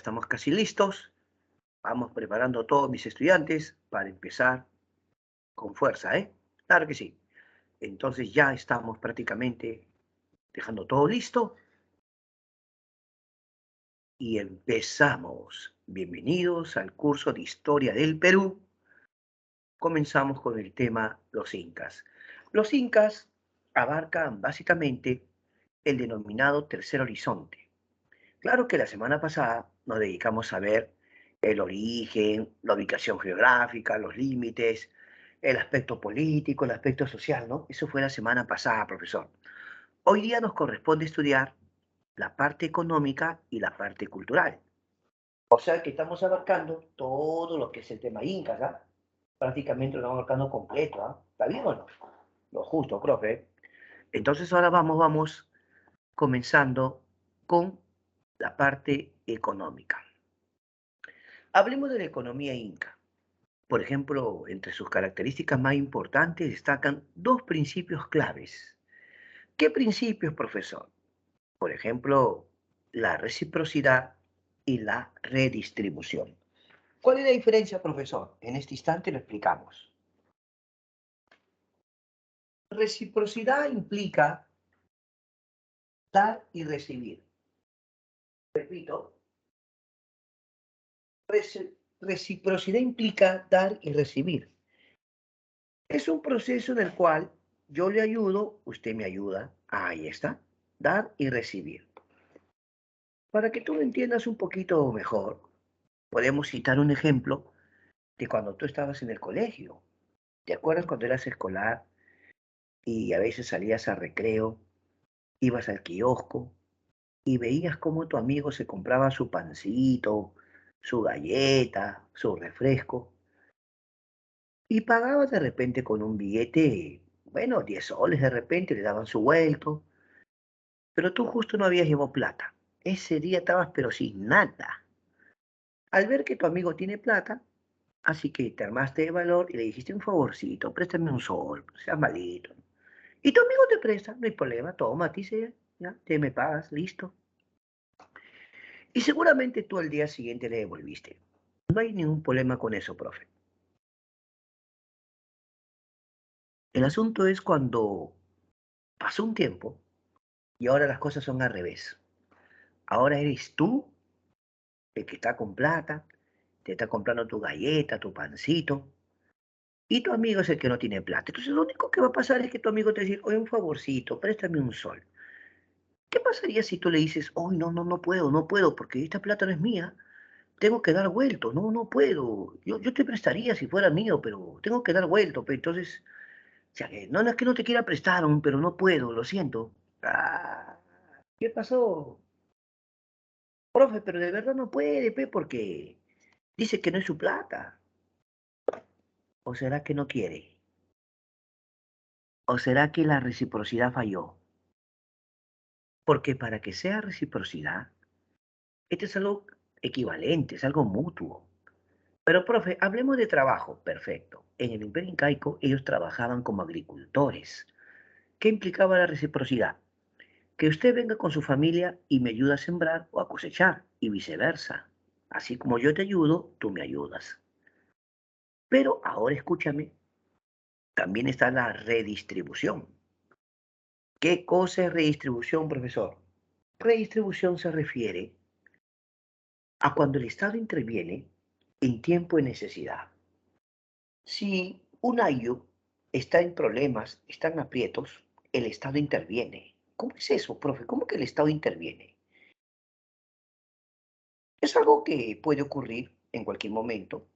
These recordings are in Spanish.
estamos casi listos. Vamos preparando a todos mis estudiantes para empezar con fuerza, ¿eh? Claro que sí. Entonces ya estamos prácticamente dejando todo listo y empezamos. Bienvenidos al curso de Historia del Perú. Comenzamos con el tema los incas. Los incas abarcan básicamente el denominado Tercer Horizonte. Claro que la semana pasada nos dedicamos a ver el origen, la ubicación geográfica, los límites, el aspecto político, el aspecto social, ¿no? Eso fue la semana pasada, profesor. Hoy día nos corresponde estudiar la parte económica y la parte cultural. O sea que estamos abarcando todo lo que es el tema Inca, ¿ah? Prácticamente lo estamos abarcando completo, ¿ah? ¿Está bien o no? Lo justo, profe. Entonces ahora vamos comenzando con la parte económica. Hablemos de la economía inca. Por ejemplo, entre sus características más importantes destacan dos principios claves. ¿Qué principios, profesor? Por ejemplo, la reciprocidad y la redistribución. ¿Cuál es la diferencia, profesor? En este instante lo explicamos. Reciprocidad implica dar y recibir. Repito, reciprocidad implica dar y recibir. Es un proceso en el cual yo le ayudo, usted me ayuda. Ahí está. Dar y recibir. Para que tú lo entiendas un poquito mejor, podemos citar un ejemplo de cuando tú estabas en el colegio. ¿Te acuerdas cuando eras escolar y a veces salías a recreo, ibas al kiosco y veías cómo tu amigo se compraba su pancito, su galleta, su refresco y pagaba de repente con un billete, bueno, 10 soles de repente, le daban su vuelto. Pero tú justo no habías llevado plata. Ese día estabas pero sin nada. Al ver que tu amigo tiene plata, así que te armaste de valor y le dijiste un favorcito, préstame un sol, seas malito. Y tu amigo te presta, no hay problema, toma, a ti sea, ya, te me pagas, listo. Y seguramente tú al día siguiente le devolviste. No hay ningún problema con eso, profe. El asunto es cuando pasó un tiempo y ahora las cosas son al revés. Ahora eres tú el que está con plata, te está comprando tu galleta, tu pancito, y tu amigo es el que no tiene plata. Entonces lo único que va a pasar es que tu amigo te dice, oye, un favorcito, préstame un sol. ¿Qué pasaría si tú le dices, oye, no puedo, porque esta plata no es mía, tengo que dar vuelto, no puedo. Yo te prestaría si fuera mío, pero tengo que dar vuelto. Pero entonces, o sea, no, no es que no te quiera prestar, pero no puedo, lo siento. Ah, ¿qué pasó? Profe, pero de verdad no puede, pe, porque dice que no es su plata. ¿O será que no quiere? ¿O será que la reciprocidad falló? Porque para que sea reciprocidad, esto es algo equivalente, es algo mutuo. Pero, profe, hablemos de trabajo. Perfecto. En el Imperio Incaico ellos trabajaban como agricultores. ¿Qué implicaba la reciprocidad? Que usted venga con su familia y me ayuda a sembrar o a cosechar, y viceversa. Así como yo te ayudo, tú me ayudas. Pero ahora escúchame, también está la redistribución. ¿Qué cosa es redistribución, profesor? Redistribución se refiere a cuando el Estado interviene en tiempo de necesidad. Si un ayo está en problemas, está en aprietos, el Estado interviene. ¿Cómo es eso, profe? ¿Cómo que el Estado interviene? Es algo que puede ocurrir en cualquier momento.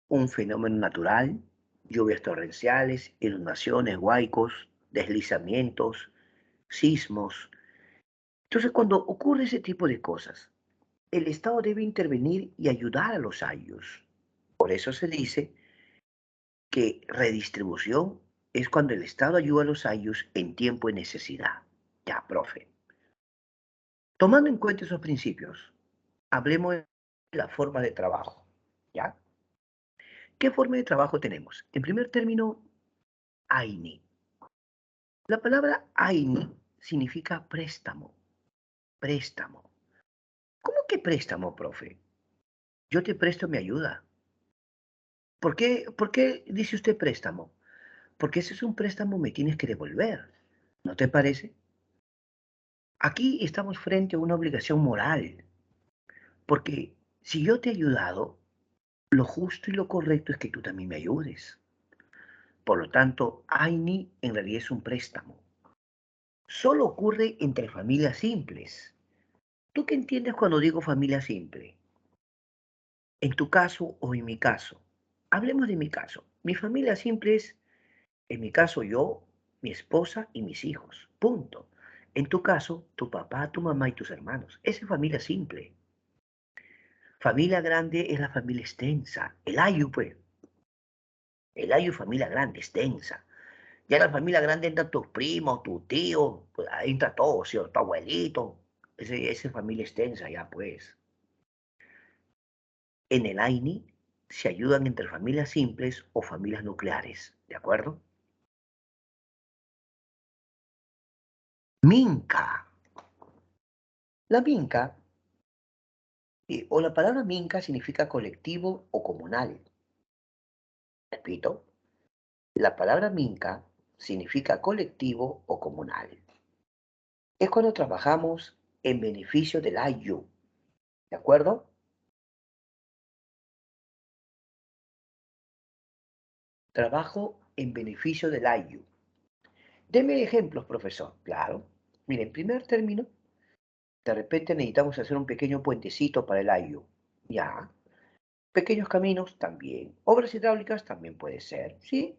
Un fenómeno natural, lluvias torrenciales, inundaciones, huaicos, deslizamientos, sismos. Entonces, cuando ocurre ese tipo de cosas, el Estado debe intervenir y ayudar a los ayllus. Por eso se dice que redistribución es cuando el Estado ayuda a los ayllus en tiempo de necesidad. Ya, profe. Tomando en cuenta esos principios, hablemos de la forma de trabajo. ¿Ya? ¿Qué forma de trabajo tenemos? En primer término, AINI. La palabra AINI significa préstamo, préstamo. ¿Cómo que préstamo, profe? Yo te presto mi ayuda. ¿Por qué dice usted préstamo? Porque ese es un préstamo, me tienes que devolver. ¿No te parece? Aquí estamos frente a una obligación moral, porque si yo te he ayudado, lo justo y lo correcto es que tú también me ayudes. Por lo tanto, AINI en realidad es un préstamo. Solo ocurre entre familias simples. ¿Tú qué entiendes cuando digo familia simple? En tu caso o en mi caso. Hablemos de mi caso. Mi familia simple es, en mi caso, yo, mi esposa y mis hijos. Punto. En tu caso, tu papá, tu mamá y tus hermanos. Esa es familia simple. Familia grande es la familia extensa. El ayu, pues. El ayu es familia grande, extensa. Ya en la familia grande entran tus primos, tu tío, pues ahí entra todo, ¿sí? Tu abuelito. Esa es familia extensa, ya pues. En el AINI se ayudan entre familias simples o familias nucleares, ¿de acuerdo? Minca. La minca, o la palabra minca significa colectivo o comunal. Repito, la palabra minca significa colectivo o comunal. Es cuando trabajamos en beneficio del ayu, ¿de acuerdo? Trabajo en beneficio del ayu. Deme ejemplos, profesor. Claro. Mire, en primer término, de repente necesitamos hacer un pequeño puentecito para el ayu. Ya. Pequeños caminos también. Obras hidráulicas también puede ser. ¿Sí?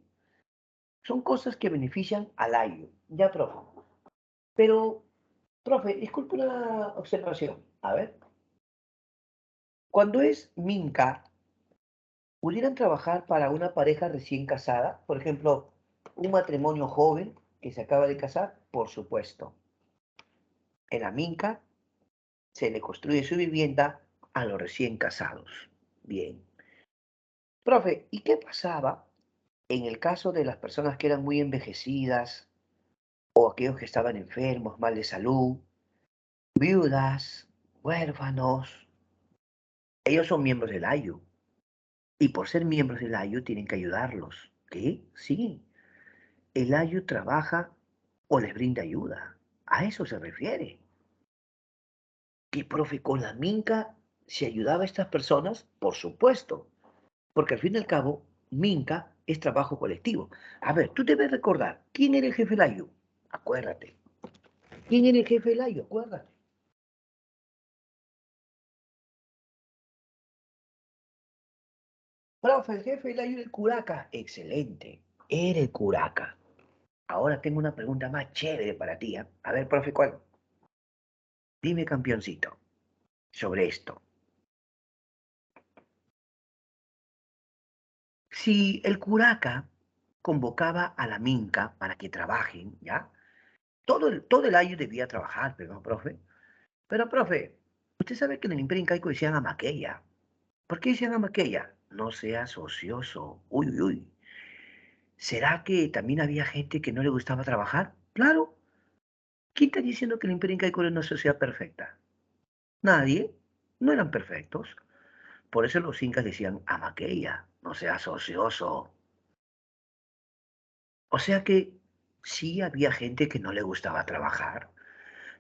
Son cosas que benefician al ayu. Ya, profe. Pero, profe, disculpe una observación. A ver. Cuando es minca, ¿pudieran trabajar para una pareja recién casada? Por ejemplo, un matrimonio joven que se acaba de casar, por supuesto. En la minca se le construye su vivienda a los recién casados. Bien. Profe, ¿y qué pasaba en el caso de las personas que eran muy envejecidas o aquellos que estaban enfermos, mal de salud, viudas, huérfanos? Ellos son miembros del AYU y por ser miembros del AYU tienen que ayudarlos. ¿Qué? Sí, el AYU trabaja o les brinda ayuda. A eso se refiere. ¿Qué, profe, con la Minca se ayudaba a estas personas? Por supuesto. Porque al fin y al cabo, Minca es trabajo colectivo. A ver, tú debes recordar, ¿quién era el jefe del AYU? Acuérdate. ¿Quién era el jefe del AYU? Acuérdate. Profe, el jefe del AYU era el curaca. Excelente. Era el curaca. Ahora tengo una pregunta más chévere para ti. ¿Ah? A ver, profe, ¿cuál? Dime, campeoncito, sobre esto. Si el curaca convocaba a la Minca para que trabajen, ¿ya? Todo el año debía trabajar, pero no, profe. Pero, profe, usted sabe que en el Imperio Incaico decían amaqueya. ¿Por qué decían amaqueya? No seas ocioso. Uy, uy, uy. ¿Será que también había gente que no le gustaba trabajar? Claro. ¿Quién está diciendo que el Imperio Incaico era una sociedad perfecta? Nadie. No eran perfectos. Por eso los incas decían amaqueya. No seas ocioso. O sea que sí había gente que no le gustaba trabajar.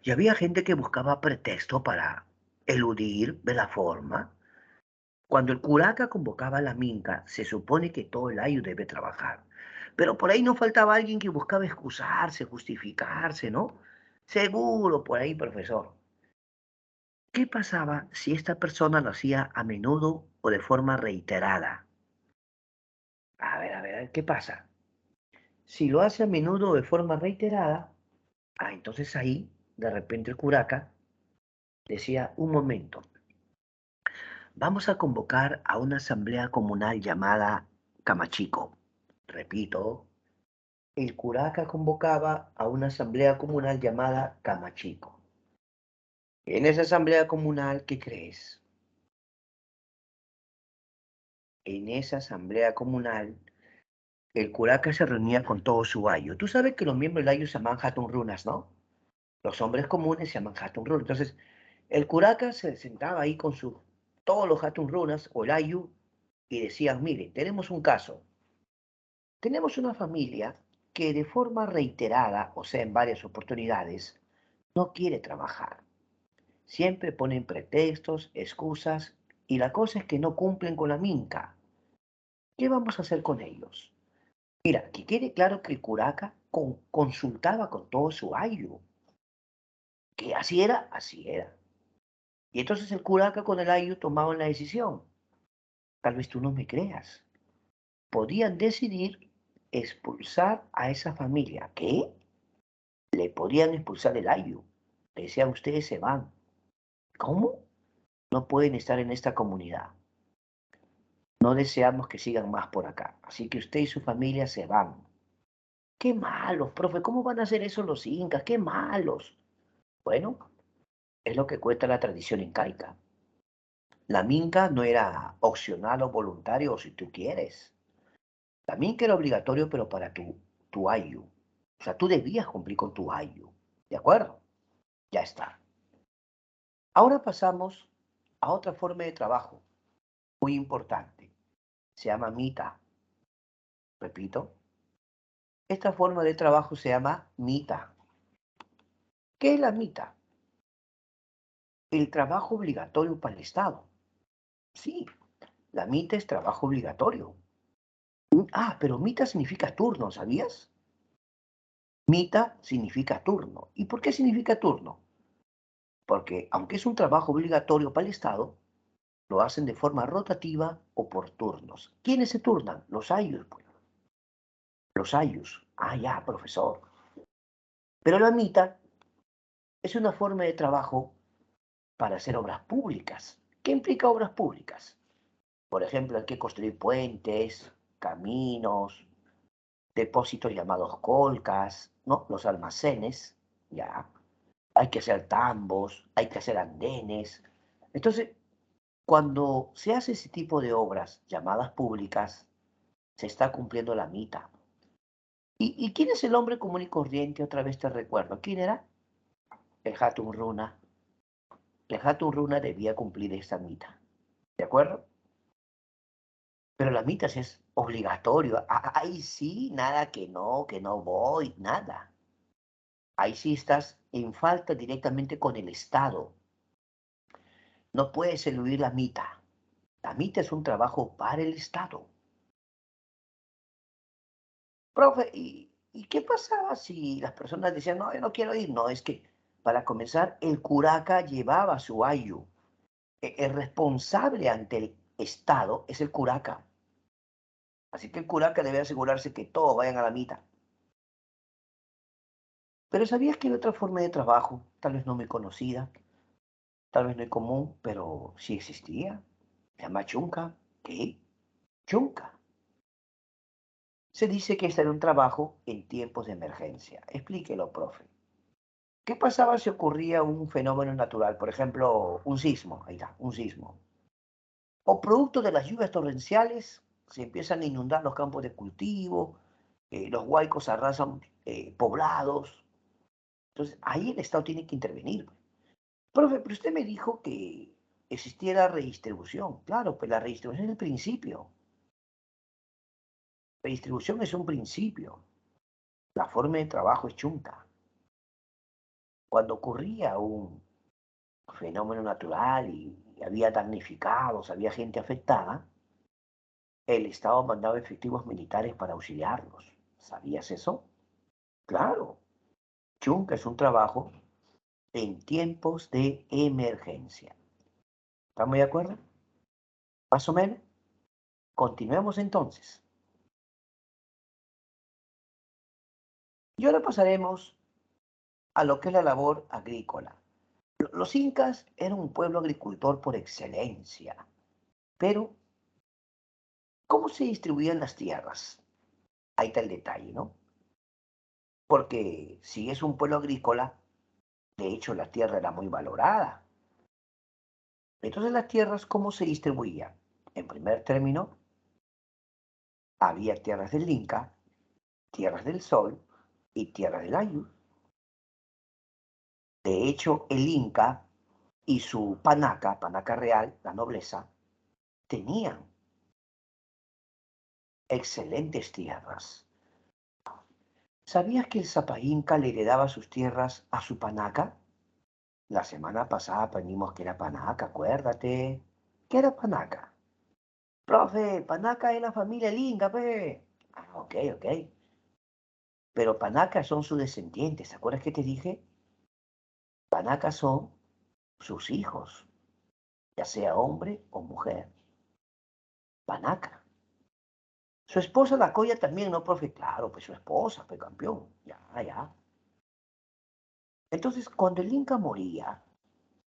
Y había gente que buscaba pretexto para eludir de la forma. Cuando el curaca convocaba a la minca, se supone que todo el ayo debe trabajar. Pero por ahí no faltaba alguien que buscaba excusarse, justificarse, ¿no? Seguro por ahí, profesor. ¿Qué pasaba si esta persona lo hacía a menudo o de forma reiterada? A ver, ¿qué pasa? Si lo hace a menudo o de forma reiterada, entonces ahí, de repente el curaca decía, un momento, vamos a convocar a una asamblea comunal llamada Camachico. Repito, el curaca convocaba a una asamblea comunal llamada Camachico. En esa asamblea comunal, ¿qué crees? En esa asamblea comunal, el curaca se reunía con todo su ayo. Tú sabes que los miembros del ayo se llaman Hatun Runas, ¿no? Los hombres comunes se llaman Hatun Runas. Entonces, El curaca se sentaba ahí con todos los hatun runas o el ayu y decían, miren, tenemos un caso. Tenemos una familia que de forma reiterada, o sea, en varias oportunidades, no quiere trabajar. Siempre ponen pretextos, excusas, y la cosa es que no cumplen con la minca. ¿Qué vamos a hacer con ellos? Mira, que quede claro que el curaca consultaba con todo su ayu, que así era, así era. Y entonces el curaca con el ayu tomaban la decisión. Tal vez tú no me creas. Podían decidir expulsar a esa familia. ¿Qué? Le podían expulsar el ayu. Le decían, ustedes se van. ¿Cómo? No pueden estar en esta comunidad. No deseamos que sigan más por acá. Así que usted y su familia se van. Qué malos, profe. ¿Cómo van a hacer eso los incas? Qué malos. Bueno, es lo que cuenta la tradición incaica. La minca no era opcional o voluntario o si tú quieres. La minca era obligatorio, pero para tu ayu. O sea, tú debías cumplir con tu ayu. ¿De acuerdo? Ya está. Ahora pasamos a otra forma de trabajo muy importante. Se llama mita. Repito, esta forma de trabajo se llama mita. ¿Qué es la mita? El trabajo obligatorio para el Estado. Sí, la mita es trabajo obligatorio. Pero mita significa turno, ¿sabías? Mita significa turno. ¿Y por qué significa turno? Porque aunque es un trabajo obligatorio para el Estado, lo hacen de forma rotativa o por turnos. ¿Quiénes se turnan? Los ayus, pues. Los ayus. Ya, profesor. Pero la mita es una forma de trabajo para hacer obras públicas. ¿Qué implica obras públicas? Por ejemplo, hay que construir puentes, caminos, depósitos llamados colcas, ¿no? Los almacenes, ya. Hay que hacer tambos, hay que hacer andenes. Entonces, cuando se hace ese tipo de obras llamadas públicas, se está cumpliendo la mita. ¿Y quién es el hombre común y corriente? Otra vez te recuerdo. ¿Quién era? El Hatun Runa. El Hatun Runa debía cumplir esta mita. ¿De acuerdo? Pero la mita sí es obligatorio. Ahí sí, nada que no voy, nada. Ahí sí estás en falta directamente con el Estado. No puedes eludir la mita. La mita es un trabajo para el Estado. Profe, ¿y qué pasaba si las personas decían, no, yo no quiero ir? No, es que para comenzar, el curaca llevaba su ayu. El responsable ante el Estado es el curaca. Así que el curaca debe asegurarse que todos vayan a la mita. Pero ¿sabías que hay otra forma de trabajo, tal vez no muy conocida, tal vez no es común, pero sí existía? Se llama chunca. ¿Qué? Chunca. Se dice que este era un trabajo en tiempos de emergencia. Explíquelo, profe. ¿Qué pasaba si ocurría un fenómeno natural? Por ejemplo, un sismo. Ahí está, un sismo. O producto de las lluvias torrenciales, se empiezan a inundar los campos de cultivo, los huaicos arrasan poblados. Entonces, ahí el Estado tiene que intervenir. Profe, pero usted me dijo que existiera redistribución. Claro, pues la redistribución es el principio. Redistribución es un principio. La forma de trabajo es chunta. Cuando ocurría un fenómeno natural y había damnificados, había gente afectada, el Estado mandaba efectivos militares para auxiliarlos. ¿Sabías eso? Claro. Chunta es un trabajo en tiempos de emergencia. ¿Estamos de acuerdo? Más o menos. Continuemos entonces. Y ahora pasaremos a lo que es la labor agrícola. Los incas eran un pueblo agricultor por excelencia, pero ¿cómo se distribuían las tierras? Ahí está el detalle, ¿no? Porque si es un pueblo agrícola, de hecho la tierra era muy valorada. Entonces las tierras, ¿cómo se distribuían? En primer término, había tierras del Inca, tierras del Sol y tierras del Ayu. De hecho, el Inca y su panaca, panaca real, la nobleza, tenían excelentes tierras. ¿Sabías que el Sapa Inca le heredaba sus tierras a su panaca? La semana pasada aprendimos que era panaca, acuérdate. ¿Qué era panaca? Profe, panaca es la familia Inca, pe. Ah, ok, ok. Pero panacas son sus descendientes, ¿te acuerdas que te dije? Panacas son sus hijos, ya sea hombre o mujer. Panaca. Su esposa la Coya también, ¿no, profe? Claro, pues su esposa, pues campeón. Ya, ya. Entonces, cuando el Inca moría,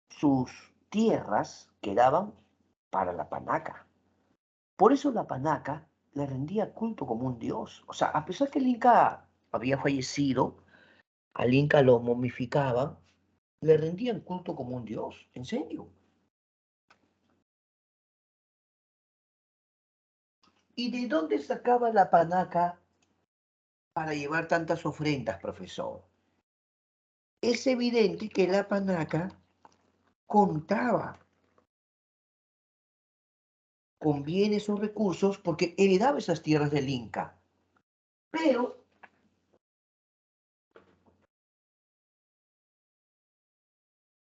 sus tierras quedaban para la panaca. Por eso la panaca le rendía culto como un dios. O sea, a pesar que el Inca había fallecido, al Inca lo momificaban, le rendían culto como un dios. ¿En serio? ¿Y de dónde sacaba la panaca para llevar tantas ofrendas, profesor? Es evidente que la panaca contaba con bienes o recursos porque heredaba esas tierras del Inca. Pero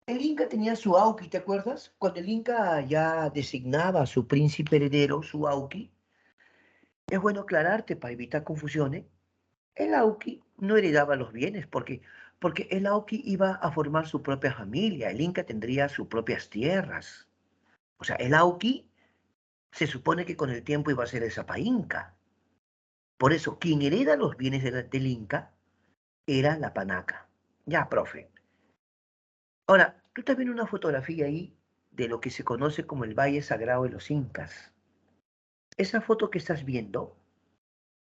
el Inca tenía su Auqui, ¿te acuerdas? Cuando el Inca ya designaba a su príncipe heredero, su Auqui, es bueno aclararte para evitar confusiones, el Auqui no heredaba los bienes porque el Auqui iba a formar su propia familia, el Inca tendría sus propias tierras. O sea, el Auqui se supone que con el tiempo iba a ser el Sapa Inca. Por eso, quien hereda los bienes del Inca era la panaca. Ya, profe. Ahora, tú estás viendo una fotografía ahí de lo que se conoce como el Valle Sagrado de los Incas. Esa foto que estás viendo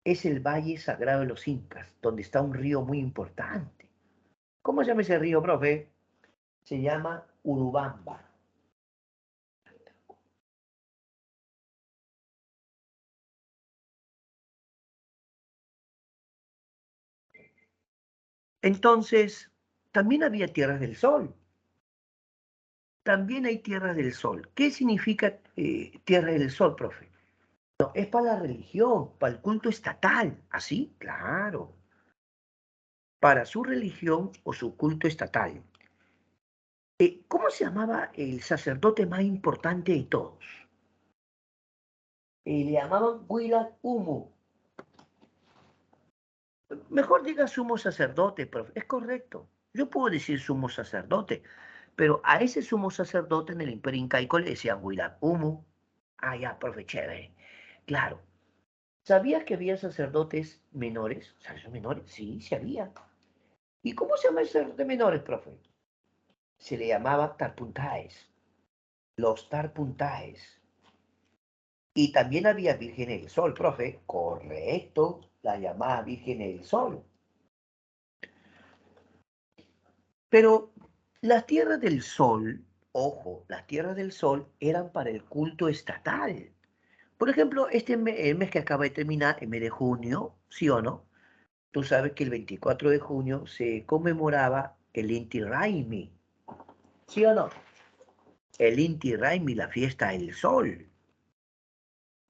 es el Valle Sagrado de los Incas, donde está un río muy importante. ¿Cómo se llama ese río, profe? Se llama Urubamba. Entonces, también había tierras del sol. También hay tierras del sol. ¿Qué significa tierra del sol, profe? No, es para la religión, para el culto estatal. ¿Así? Claro. Para su religión o su culto estatal. ¿Cómo se llamaba el sacerdote más importante de todos? Le llamaban Huila Humu. Mejor diga sumo sacerdote, profe. Es correcto. Yo puedo decir sumo sacerdote, pero a ese sumo sacerdote en el Imperio Incaico le decían Huila Humu. Ah, ya, profe, chévere. Claro. ¿Sabías que había sacerdotes menores? ¿Sacerdotes menores? Sí, sí había. ¿Y cómo se llama el sacerdote menores, profe? Se le llamaba tarpuntaes. Los tarpuntaes. Y también había vírgenes del sol, profe. Correcto, la llamada Virgen del Sol. Pero las tierras del sol, ojo, las tierras del sol eran para el culto estatal. Por ejemplo, el mes que acaba de terminar, el mes de junio, ¿sí o no? Tú sabes que el 24 de junio se conmemoraba el Inti Raymi, ¿sí o no? El Inti Raymi, la fiesta del sol.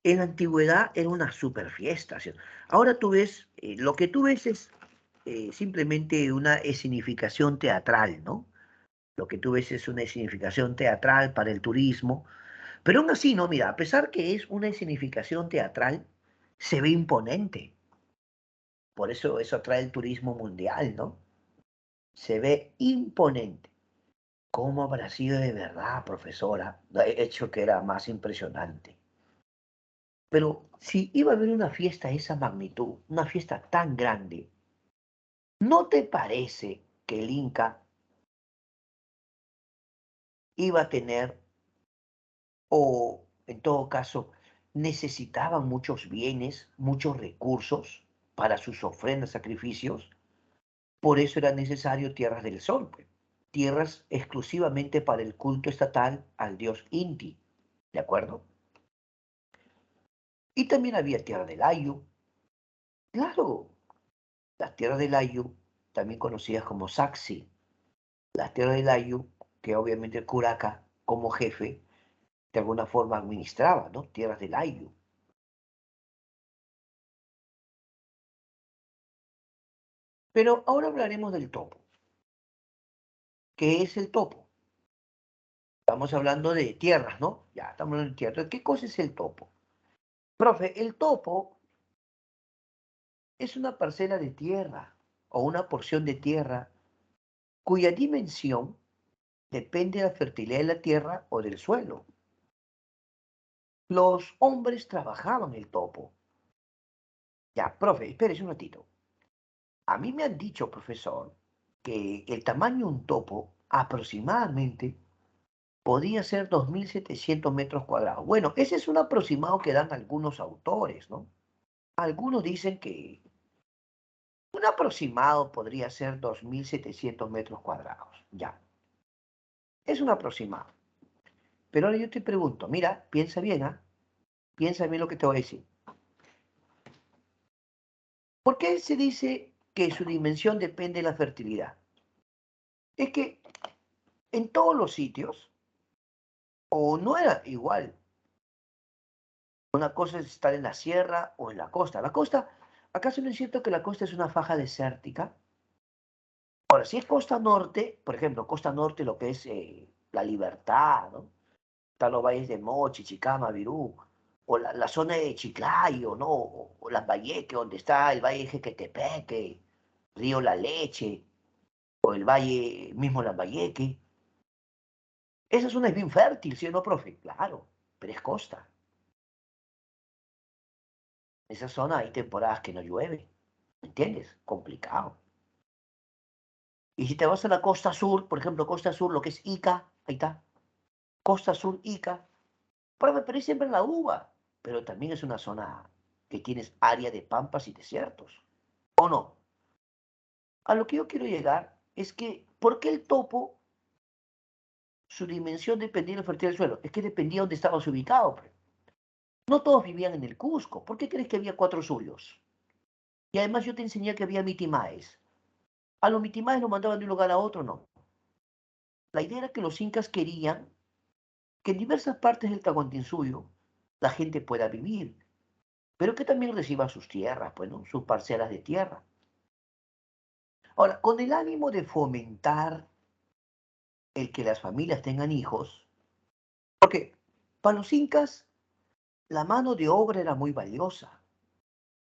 En la antigüedad era una super fiesta, ¿sí? Ahora tú ves, lo que tú ves es simplemente una escenificación teatral, ¿no? Lo que tú ves es una escenificación teatral para el turismo, pero aún así, no, mira, a pesar que es una escenificación teatral, se ve imponente. Por eso atrae el turismo mundial, ¿no? Se ve imponente. ¿Cómo habrá sido de verdad, profesora? De hecho, que era más impresionante. Pero si iba a haber una fiesta de esa magnitud, una fiesta tan grande, ¿no te parece que el Inca iba a tener, o en todo caso, necesitaban muchos bienes, muchos recursos para sus ofrendas, sacrificios? Por eso era necesario tierras del sol, pues, tierras exclusivamente para el culto estatal al dios Inti, ¿de acuerdo? Y también había tierra del Ayu, claro, las tierras del Ayu, también conocidas como Saxi, las tierras del Ayu que obviamente Curaca, como jefe, de alguna forma administraba, ¿no? Tierras del Ayllu. Pero ahora hablaremos del topo. ¿Qué es el topo? Estamos hablando de tierras, ¿no? Ya, estamos hablando de tierras. ¿Qué cosa es el topo? Profe, el topo es una parcela de tierra o una porción de tierra cuya dimensión depende de la fertilidad de la tierra o del suelo. Los hombres trabajaban el topo. Ya, profe, espérese un ratito. A mí me han dicho, profesor, que el tamaño de un topo aproximadamente podía ser 2.700 metros cuadrados. Bueno, ese es un aproximado que dan algunos autores, ¿no? Algunos dicen que un aproximado podría ser 2.700 metros cuadrados. Ya, es un aproximado. Pero ahora yo te pregunto, mira, piensa bien, ¿ah? Piensa bien lo que te voy a decir. ¿Por qué se dice que su dimensión depende de la fertilidad? Es que en todos los sitios, o no era igual, una cosa es estar en la sierra o en la costa. La costa, ¿acaso no es cierto que la costa es una faja desértica? Ahora, si es costa norte, por ejemplo, costa norte, lo que es La Libertad, ¿no? Están los valles de Mochi, Chicama, Virú, o la zona de Chiclayo, ¿no? O Lambayeque, donde está el valle de Jequetepeque, Río La Leche, o el valle mismo Lambayeque. Esa zona es bien fértil, ¿sí o no, profe? Claro, pero es costa. En esa zona hay temporadas que no llueve, ¿me entiendes? Complicado. Y si te vas a la costa sur, por ejemplo, costa sur, lo que es Ica, ahí está, costa sur, Ica, pero ahí siempre la uva, pero también es una zona que tienes área de pampas y desiertos, ¿o no? A lo que yo quiero llegar es que, ¿por qué el topo, su dimensión dependía de la fertilidad del suelo? Es que dependía de dónde estabas ubicado, pues. No todos vivían en el Cusco. ¿Por qué crees que había cuatro suyos? Y además yo te enseñé que había mitimaes. A los mitimaes los mandaban de un lugar a otro, no. La idea era que los incas querían que en diversas partes del Tahuantinsuyo la gente pueda vivir, pero que también reciba sus tierras, pues, ¿no? Sus parcelas de tierra. Ahora, con el ánimo de fomentar el que las familias tengan hijos, porque para los incas la mano de obra era muy valiosa.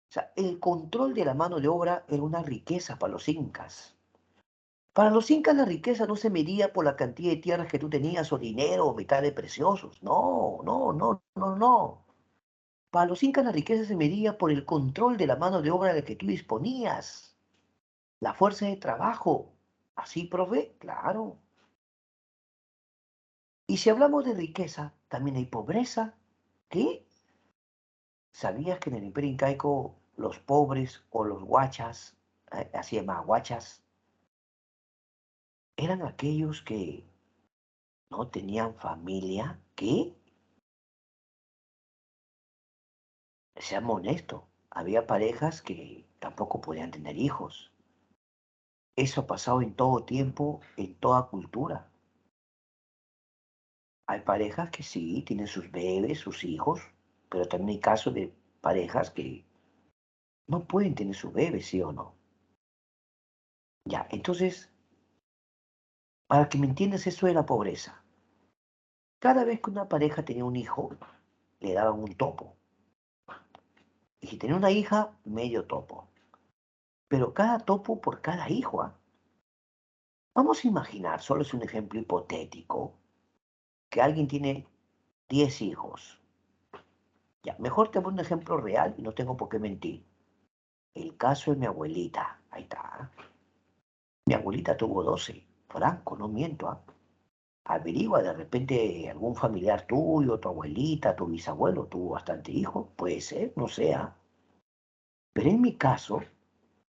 O sea, el control de la mano de obra era una riqueza para los incas. Para los incas la riqueza no se medía por la cantidad de tierras que tú tenías o dinero o metales preciosos. No, no, no, no, no. Para los incas la riqueza se medía por el control de la mano de obra de que tú disponías, la fuerza de trabajo. ¿Así, profe? Claro. Y si hablamos de riqueza, también hay pobreza. ¿Qué? ¿Sabías que en el Imperio Incaico los pobres o los guachas, así llamados guachas, eran aquellos que no tenían familia? ¿Qué? Seamos honestos, había parejas que tampoco podían tener hijos. Eso ha pasado en todo tiempo, en toda cultura. Hay parejas que sí, tienen sus bebés, sus hijos, pero también hay casos de parejas que no pueden tener sus bebés, ¿sí o no? Ya, entonces, para que me entiendas eso de la pobreza, cada vez que una pareja tenía un hijo, le daban un topo. Y si tenía una hija, medio topo. Pero cada topo por cada hijo, ¿ah? Vamos a imaginar, solo es un ejemplo hipotético, que alguien tiene 10 hijos. Ya, mejor te pongo un ejemplo real y no tengo por qué mentir. El caso de mi abuelita. Ahí está. Mi abuelita tuvo 12. Franco, no miento, ¿ah? Averigua de repente algún familiar tuyo, tu abuelita, tu bisabuelo tuvo bastante hijos. Puede ser, no sé, ¿ah? Pero en mi caso,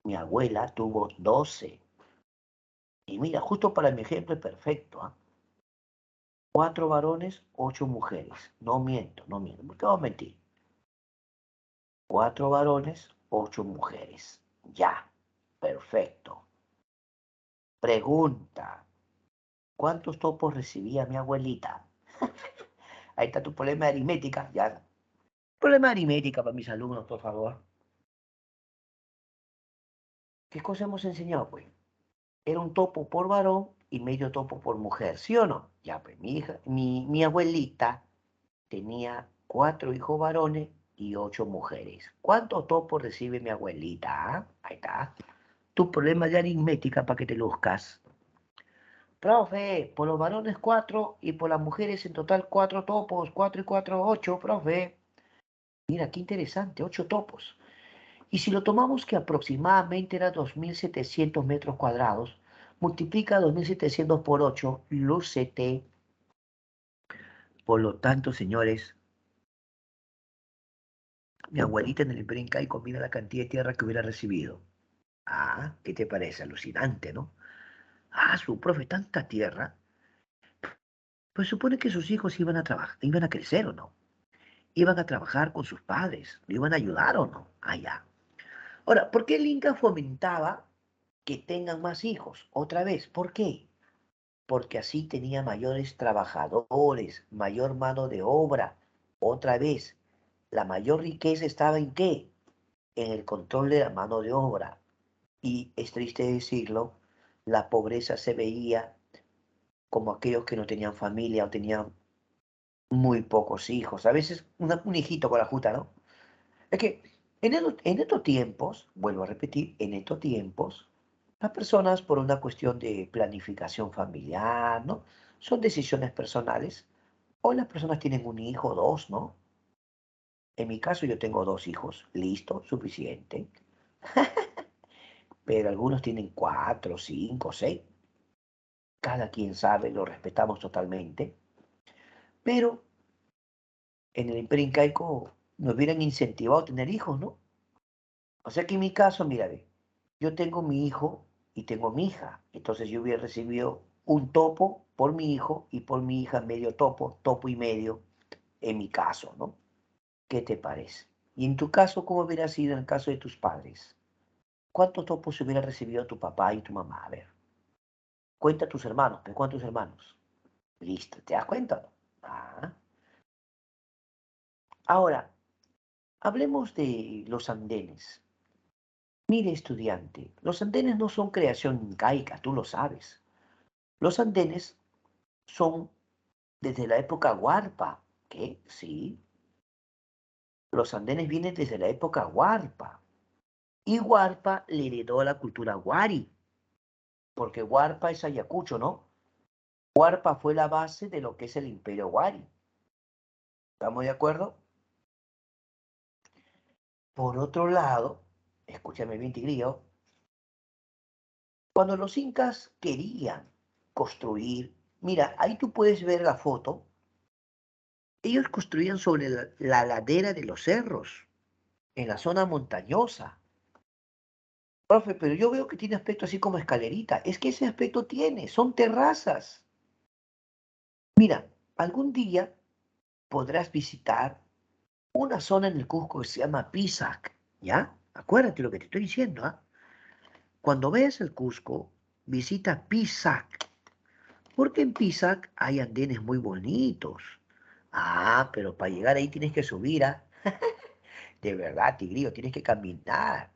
mi abuela tuvo 12. Y mira, justo para mi ejemplo es perfecto, ¿ah? 4 varones, 8 mujeres. No miento, no miento. ¿Por qué voy a mentir? 4 varones, 8 mujeres. Ya, perfecto. Pregunta. ¿Cuántos topos recibía mi abuelita? Ahí está tu problema de aritmética, ya. Problema de aritmética para mis alumnos, por favor. ¿Qué cosa hemos enseñado, pues? Era un topo por varón y medio topo por mujer, ¿sí o no? Ya, pues mi abuelita tenía 4 hijos varones y 8 mujeres. ¿Cuántos topos recibe mi abuelita? ¿Ah? Ahí está. Tu problema de aritmética para que te luzcas. Profe, por los varones 4 y por las mujeres en total 4 topos, 4 y 4, 8, profe. Mira, qué interesante, 8 topos. Y si lo tomamos que aproximadamente era 2.700 metros cuadrados, multiplica 2.700 por 8, lúcete. Por lo tanto, señores, mi abuelita en el Imperio Incaico, mira la cantidad de tierra que hubiera recibido. Ah, ¿qué te parece? Alucinante, ¿no? Ah, su profe, tanta tierra. Pues supone que sus hijos iban a trabajar, iban a crecer o no. Iban a trabajar con sus padres, lo iban a ayudar o no. Allá. Ahora, ¿por qué el Inca fomentaba que tengan más hijos? Otra vez, ¿por qué? Porque así tenía mayores trabajadores, mayor mano de obra. Otra vez, la mayor riqueza estaba en qué? En el control de la mano de obra. Y es triste decirlo, la pobreza se veía como aquellos que no tenían familia o tenían muy pocos hijos. A veces un hijito con la justa, ¿no? Es que en estos tiempos, vuelvo a repetir, en estos tiempos, las personas por una cuestión de planificación familiar, ¿no? Son decisiones personales. O las personas tienen un hijo, dos, ¿no? En mi caso yo tengo 2 hijos, listo, suficiente. Pero algunos tienen 4, 5, 6. Cada quien sabe, lo respetamos totalmente. Pero en el Imperio Incaico nos hubieran incentivado a tener hijos, ¿no? O sea que en mi caso, mira, ve, yo tengo mi hijo y tengo mi hija. Entonces yo hubiera recibido un topo por mi hijo y por mi hija medio topo, topo y medio, en mi caso, ¿no? ¿Qué te parece? Y en tu caso, ¿cómo hubiera sido en el caso de tus padres? ¿Cuántos topos hubiera recibido tu papá y tu mamá? A ver, cuenta tus hermanos, ¿de cuántos hermanos? Listo, ¿te das cuenta? Ah. Ahora, hablemos de los andenes. Mire, estudiante, los andenes no son creación incaica, tú lo sabes. Los andenes son desde la época Huarpa, ¿qué? Sí, los andenes vienen desde la época Huarpa. Y Huarpa le heredó a la cultura Huari, porque Huarpa es Ayacucho, ¿no? Huarpa fue la base de lo que es el imperio Huari. ¿Estamos de acuerdo? Por otro lado, escúchame bien, Tigrillo, cuando los incas querían construir, mira, ahí tú puedes ver la foto, ellos construían sobre la ladera de los cerros, en la zona montañosa. Profe, pero yo veo que tiene aspecto así como escalerita. Es que ese aspecto tiene, son terrazas. Mira, algún día podrás visitar una zona en el Cusco que se llama Pisac, ¿ya? Acuérdate lo que te estoy diciendo, ¿ah? Cuando veas el Cusco, visita Pisac, porque en Pisac hay andenes muy bonitos. Ah, pero para llegar ahí tienes que subir, ¿ah? De verdad, tigrillo, tienes que caminar.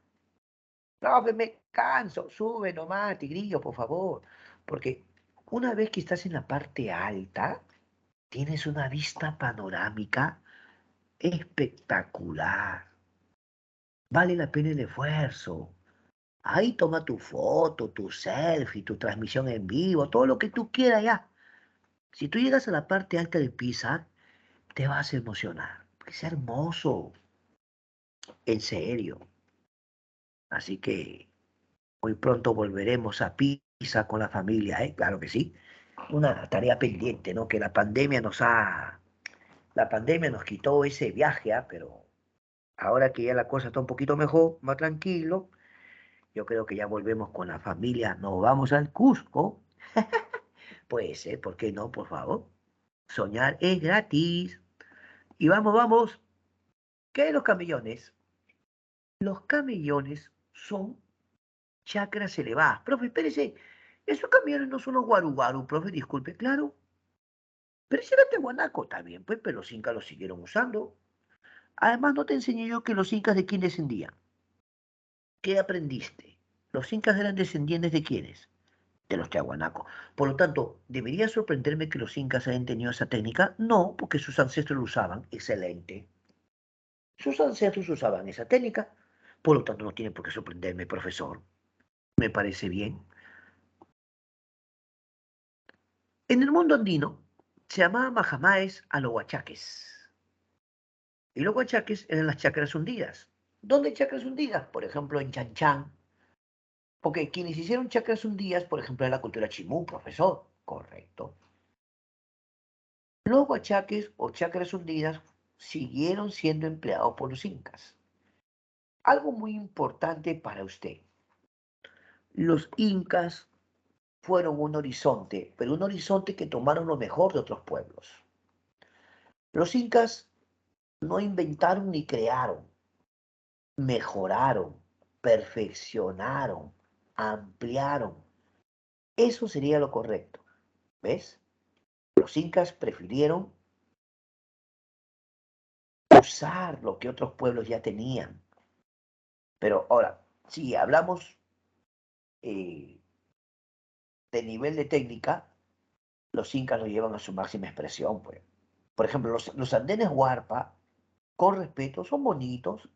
Profe, me canso, sube nomás, tigrillo, por favor. Porque una vez que estás en la parte alta, tienes una vista panorámica espectacular. Vale la pena el esfuerzo. Ahí toma tu foto, tu selfie, tu transmisión en vivo, todo lo que tú quieras ya. Si tú llegas a la parte alta de Pisa, te vas a emocionar. Es hermoso, en serio. Así que muy pronto volveremos a Pisa con la familia, ¿eh? Claro que sí. Una tarea pendiente, ¿no? Que la pandemia nos quitó ese viaje, ¿ah? Pero ahora que ya la cosa está un poquito mejor, más tranquilo, yo creo que ya volvemos con la familia. Nos vamos al Cusco. Puede ser, ¿por qué no? Por favor. Soñar es gratis. Y vamos, vamos. ¿Qué de los camellones? Los camellones son chakras elevadas. Profe, espérese. Esos camiones no son los guaru, profe, disculpe, claro. Pero ese era Tehuanaco también, pues, pero los incas lo siguieron usando. Además, no te enseñé yo que los incas de quién descendían. ¿Qué aprendiste? Los incas eran descendientes de quiénes? De los Tiahuanacos. Por lo tanto, ¿debería sorprenderme que los incas hayan tenido esa técnica? No, porque sus ancestros lo usaban. Excelente. Sus ancestros usaban esa técnica. Por lo tanto, no tiene por qué sorprenderme, profesor. Me parece bien. En el mundo andino se llamaban majamaes a los huachaques. Y los huachaques eran las chacras hundidas. ¿Dónde hay chacras hundidas? Por ejemplo, en Chanchán. Porque quienes hicieron chacras hundidas, por ejemplo, era la cultura chimú, profesor. Correcto. Los huachaques o chacras hundidas siguieron siendo empleados por los incas. Algo muy importante para usted. Los incas fueron un horizonte, pero un horizonte que tomaron lo mejor de otros pueblos. Los incas no inventaron ni crearon, mejoraron, perfeccionaron, ampliaron. Eso sería lo correcto. ¿Ves? Los incas prefirieron usar lo que otros pueblos ya tenían. Pero ahora, si hablamos eh, de nivel de técnica, los incas lo llevan a su máxima expresión, pues. Por ejemplo, los andenes Huarpa, con respeto, son bonitos,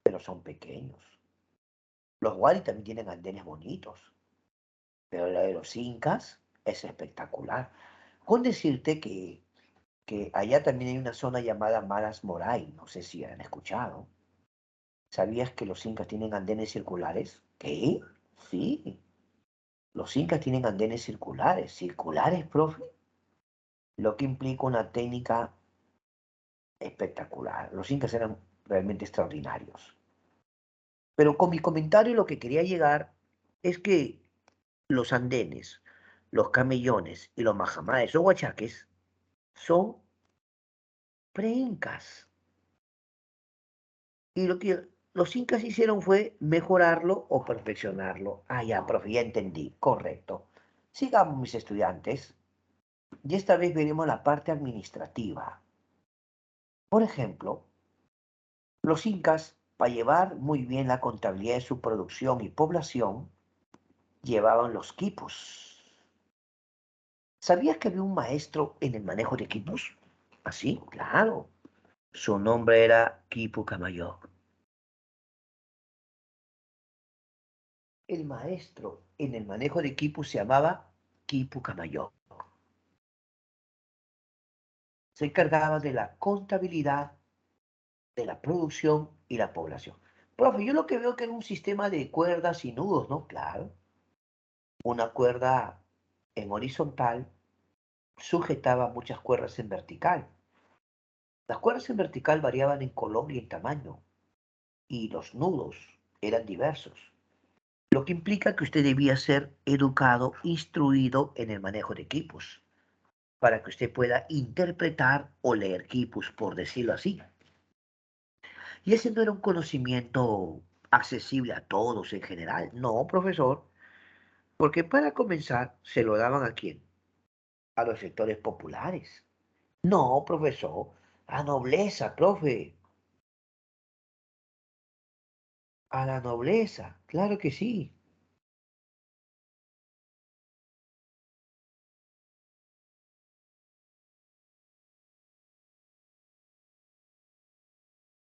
pero son pequeños. Los Wari también tienen andenes bonitos, pero la de los incas es espectacular. Con decirte que allá también hay una zona llamada Maras Moray, no sé si han escuchado. ¿Sabías que los incas tienen andenes circulares? ¿Qué? Sí, los incas tienen andenes circulares. ¿Circulares, profe? Lo que implica una técnica espectacular. Los incas eran realmente extraordinarios. Pero con mi comentario lo que quería llegar es que los andenes, los camellones y los majamaes o huachaques son pre-incas. Y lo que los incas hicieron fue mejorarlo o perfeccionarlo. Ah, ya, profe, ya entendí. Correcto. Sigamos, mis estudiantes. Y esta vez veremos la parte administrativa. Por ejemplo, los incas, para llevar muy bien la contabilidad de su producción y población, llevaban los quipus. ¿Sabías que había un maestro en el manejo de quipus? ¿Así? Claro. Su nombre era Quipu Camayo. El maestro en el manejo de quipus se llamaba Quipu Camayo. Se encargaba de la contabilidad, de la producción y la población. Profe, yo lo que veo que era un sistema de cuerdas y nudos, ¿no? Claro. Una cuerda en horizontal sujetaba muchas cuerdas en vertical. Las cuerdas en vertical variaban en color y en tamaño, y los nudos eran diversos, lo que implica que usted debía ser educado, instruido en el manejo de equipos, para que usted pueda interpretar o leer equipos, por decirlo así. Y ese no era un conocimiento accesible a todos en general. No, profesor, porque para comenzar, ¿se lo daban a quién? A los sectores populares. No, profesor, a nobleza, profe, a la nobleza, claro que sí.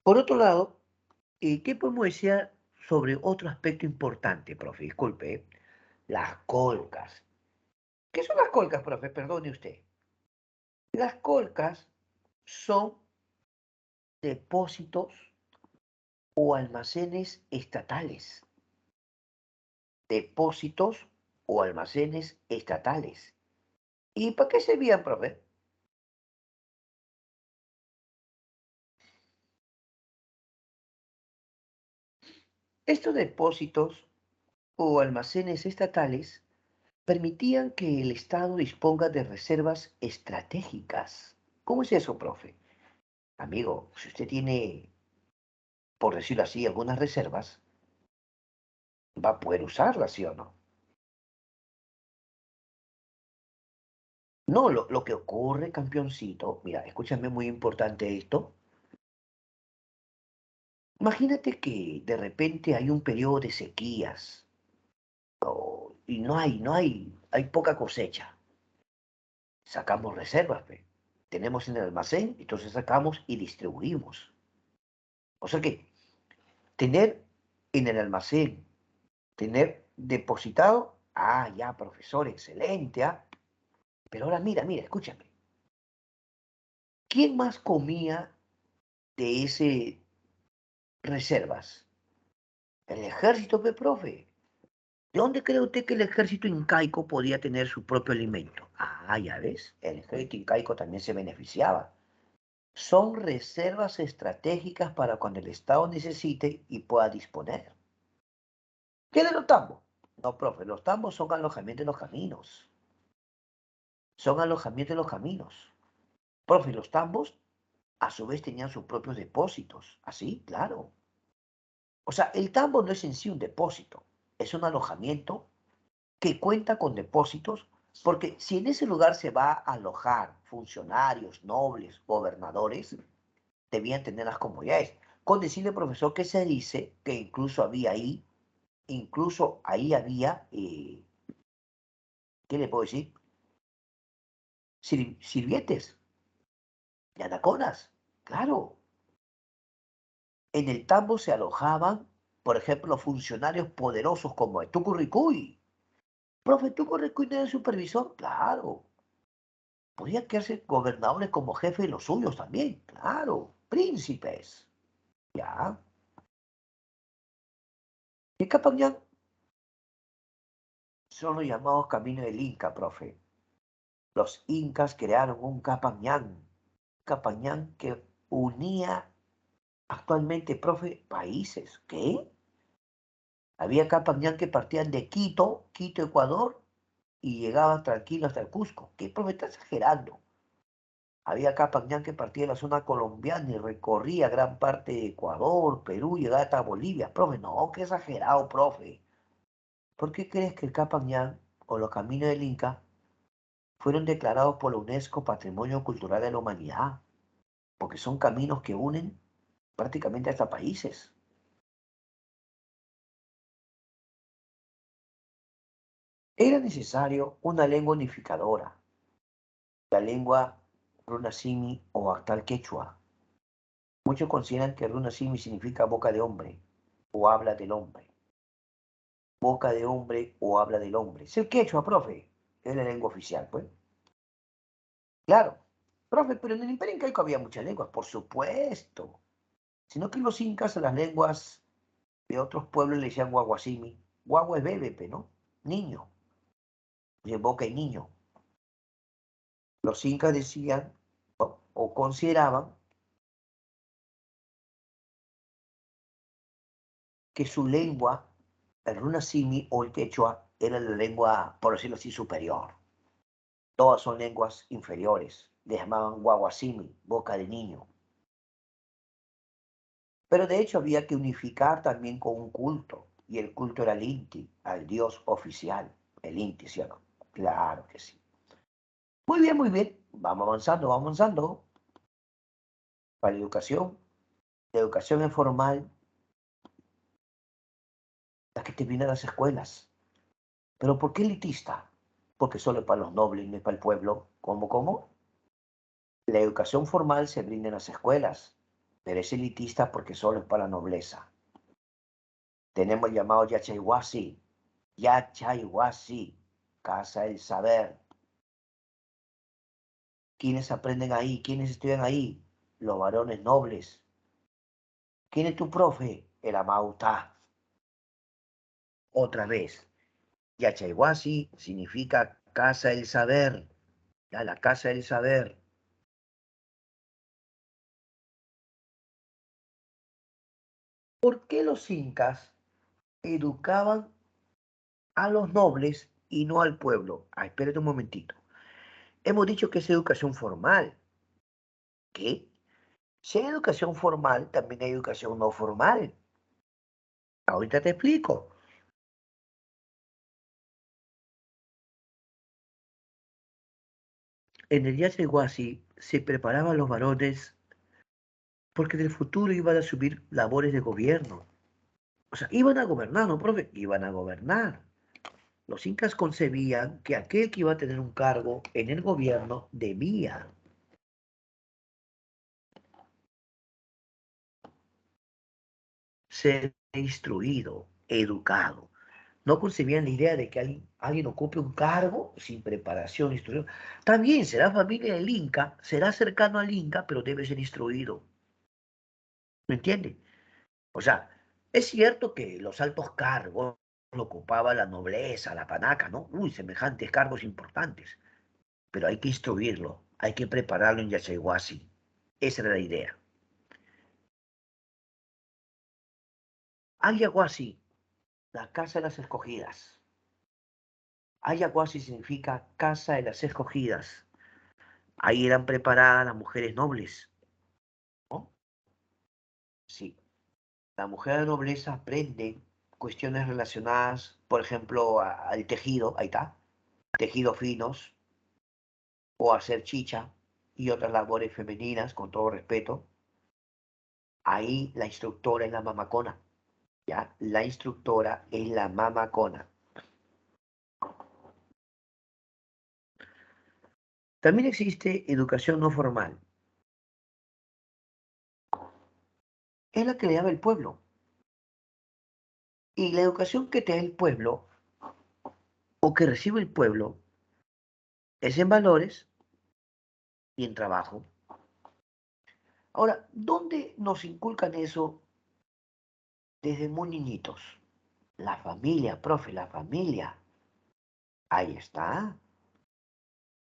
Por otro lado, ¿qué podemos decir sobre otro aspecto importante, profe? Disculpe, ¿eh? Las colcas. ¿Qué son las colcas, profe? Perdone usted. Las colcas son depósitos o almacenes estatales. Depósitos o almacenes estatales. ¿Y para qué servían, profe? Estos depósitos o almacenes estatales permitían que el Estado disponga de reservas estratégicas. ¿Cómo es eso, profe? Amigo, si usted tiene, por decirlo así, algunas reservas, va a poder usarlas, ¿sí o no? No, lo que ocurre, campeoncito, mira, escúchame, muy importante esto. Imagínate que de repente hay un periodo de sequías y hay poca cosecha. Sacamos reservas, pe. Tenemos en el almacén, entonces sacamos y distribuimos. O sea que tener en el almacén, tener depositado, ya, profesor, excelente, ah. Pero ahora mira, escúchame. ¿Quién más comía de ese reservas? El ejército, pe, profe. ¿De dónde cree usted que el ejército incaico podía tener su propio alimento? Ya ves, el ejército incaico también se beneficiaba. Son reservas estratégicas para cuando el Estado necesite y pueda disponer. ¿Qué de los tambos? No, profe, los tambos son alojamientos en los caminos. Son alojamientos en los caminos. Profe, los tambos a su vez tenían sus propios depósitos. Así, claro. O sea, el tambo no es en sí un depósito, es un alojamiento que cuenta con depósitos, porque si en ese lugar se va a alojar funcionarios, nobles, gobernadores, debían tener las comodidades. Con decirle, profesor, que se dice que incluso ahí había, ¿qué le puedo decir? Sirvientes y anaconas, claro. En el tambo se alojaban, por ejemplo, funcionarios poderosos como el Tucurricuy. Profe, ¿Tucurricuy no era el supervisor? Claro. Podía quedarse gobernadores como jefe de los suyos también, claro. Príncipes, ya. ¿Qué Capañán? Son los llamados caminos del Inca, profe. Los incas crearon un Capañán que unía actualmente, profe, países. ¿Qué? Había Capañán que partían de Quito, Ecuador, y llegaban tranquilos hasta el Cusco. ¿Qué, profe, está exagerando? Había Capañán que partía de la zona colombiana y recorría gran parte de Ecuador, Perú, llegaba hasta Bolivia. Profe, no, qué exagerado, profe. ¿Por qué crees que el Capañán o los caminos del Inca fueron declarados por la UNESCO Patrimonio Cultural de la Humanidad? Porque son caminos que unen prácticamente hasta países. Era necesario una lengua unificadora, la lengua runasimi o actual quechua. Muchos consideran que runasimi significa boca de hombre o habla del hombre. Boca de hombre o habla del hombre. Es el quechua, profe. Es la lengua oficial, pues. Claro. Profe, pero en el Imperio Incaico había muchas lenguas, por supuesto. Sino que los incas a las lenguas de otros pueblos le decían guaguasimi. Guagua es bebé, ¿no? Niño. De boca y niño. Los incas decían o consideraban que su lengua, el runasimi o el quechua, era la lengua, por decirlo así, superior. Todas son lenguas inferiores. Les llamaban guaguasimi, boca de niño. Pero de hecho había que unificar también con un culto, y el culto era el Inti, al dios oficial, el Inti, ¿sí o no? Claro que sí. Muy bien, vamos avanzando. Para la educación es formal, la que te viene a las escuelas. ¿Pero por qué elitista? Porque solo es para los nobles, no es para el pueblo. ¿Cómo? La educación formal se brinda en las escuelas, pero es elitista porque solo es para la nobleza. Tenemos el llamado Yachayhuasi, Casa del Saber. ¿Quiénes aprenden ahí? ¿Quiénes estudian ahí? Los varones nobles. ¿Quién es tu profe? El Amauta. Otra vez. Yachayhuasi significa Casa del Saber. Ya, la Casa del Saber. ¿Por qué los incas educaban a los nobles y no al pueblo? Espérate un momentito. Hemos dicho que es educación formal. ¿Qué? Si hay educación formal, también hay educación no formal. Ahorita te explico. En el Yachaywasi se preparaban los varones porque en el futuro iban a asumir labores de gobierno. O sea, iban a gobernar, ¿no, profe? Iban a gobernar. Los incas concebían que aquel que iba a tener un cargo en el gobierno debía ser instruido, educado. No concebían la idea de que alguien ocupe un cargo sin preparación, instrucción. Está bien, será familia del Inca, será cercano al Inca, pero debe ser instruido. ¿Me entiende? O sea, es cierto que los altos cargos lo ocupaba la nobleza, la panaca, ¿no? Uy, semejantes cargos importantes. Pero hay que instruirlo, hay que prepararlo en Yachaywasi. Esa era la idea. Ayahuasi, la casa de las escogidas. Ayahuasi significa casa de las escogidas. Ahí eran preparadas las mujeres nobles, ¿no? Sí, la mujer de nobleza aprende cuestiones relacionadas, por ejemplo, al tejido, ahí está, tejidos finos, o hacer chicha y otras labores femeninas, con todo respeto. Ahí la instructora es la mamacona, ¿ya? La instructora es la mamacona. También existe educación no formal, es la que le daba el pueblo. Y la educación que te da el pueblo o que recibe el pueblo es en valores y en trabajo. Ahora, ¿dónde nos inculcan eso desde muy niñitos? La familia, profe, la familia. Ahí está.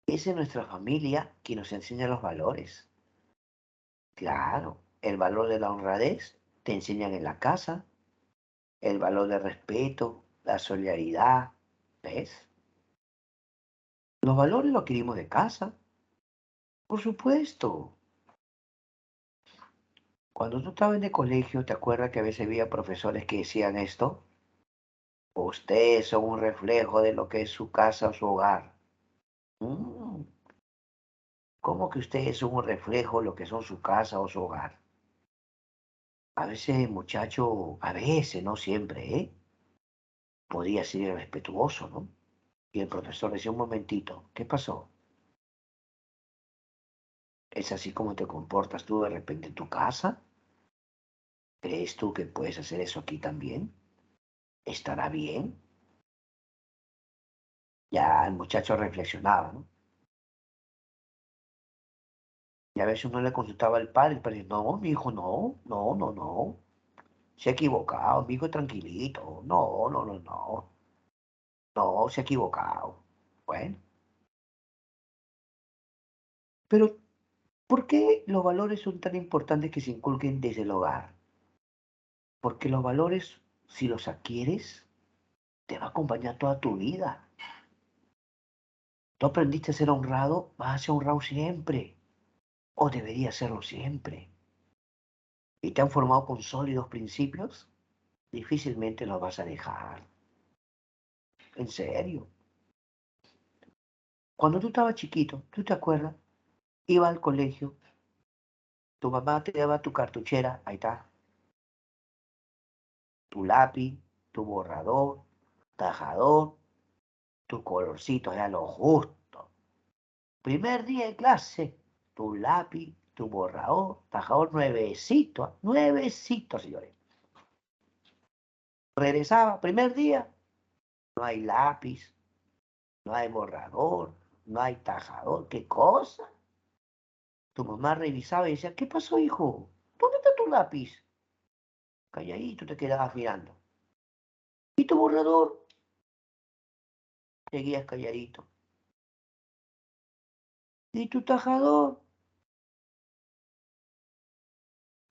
Es en nuestra familia que nos enseña los valores. Claro, el valor de la honradez te enseñan en la casa, el valor del respeto, la solidaridad, ¿ves? Los valores los adquirimos de casa, por supuesto. Cuando tú estabas en el colegio, ¿te acuerdas que a veces había profesores que decían esto? Ustedes son un reflejo de lo que es su casa o su hogar. Mm, ¿Cómo que ustedes son un reflejo de lo que son su casa o su hogar? A veces, muchacho, a veces, no siempre, ¿eh? Podía ser irrespetuoso, ¿no? Y el profesor decía, un momentito, ¿qué pasó? ¿Es así como te comportas tú de repente en tu casa? ¿Crees tú que puedes hacer eso aquí también? ¿Estará bien? Ya el muchacho reflexionaba, ¿no? Y a veces uno le consultaba al padre, el padre, no, mi hijo, no, no, no, no. Se ha equivocado, mi hijo, tranquilito. No, no, no, no. No, se ha equivocado. Bueno, pero ¿por qué los valores son tan importantes que se inculquen desde el hogar? Porque los valores, si los adquieres, te va a acompañar toda tu vida. Tú aprendiste a ser honrado, vas a ser honrado siempre, o deberías serlo siempre. Y te han formado con sólidos principios, difícilmente los vas a dejar. En serio. Cuando tú estabas chiquito, ¿tú te acuerdas? Iba al colegio, tu mamá te daba tu cartuchera, ahí está, tu lápiz, tu borrador, tajador, tu colorcito, era lo justo. Primer día de clase, tu lápiz, tu borrador, tajador nuevecito, nuevecito, señores. Regresaba, primer día, no hay lápiz, no hay borrador, no hay tajador, ¿qué cosa? Tu mamá revisaba y decía, ¿qué pasó, hijo? ¿Dónde está tu lápiz? Calladito te quedabas mirando. ¿Y tu borrador? Seguías calladito. ¿Y tu tajador?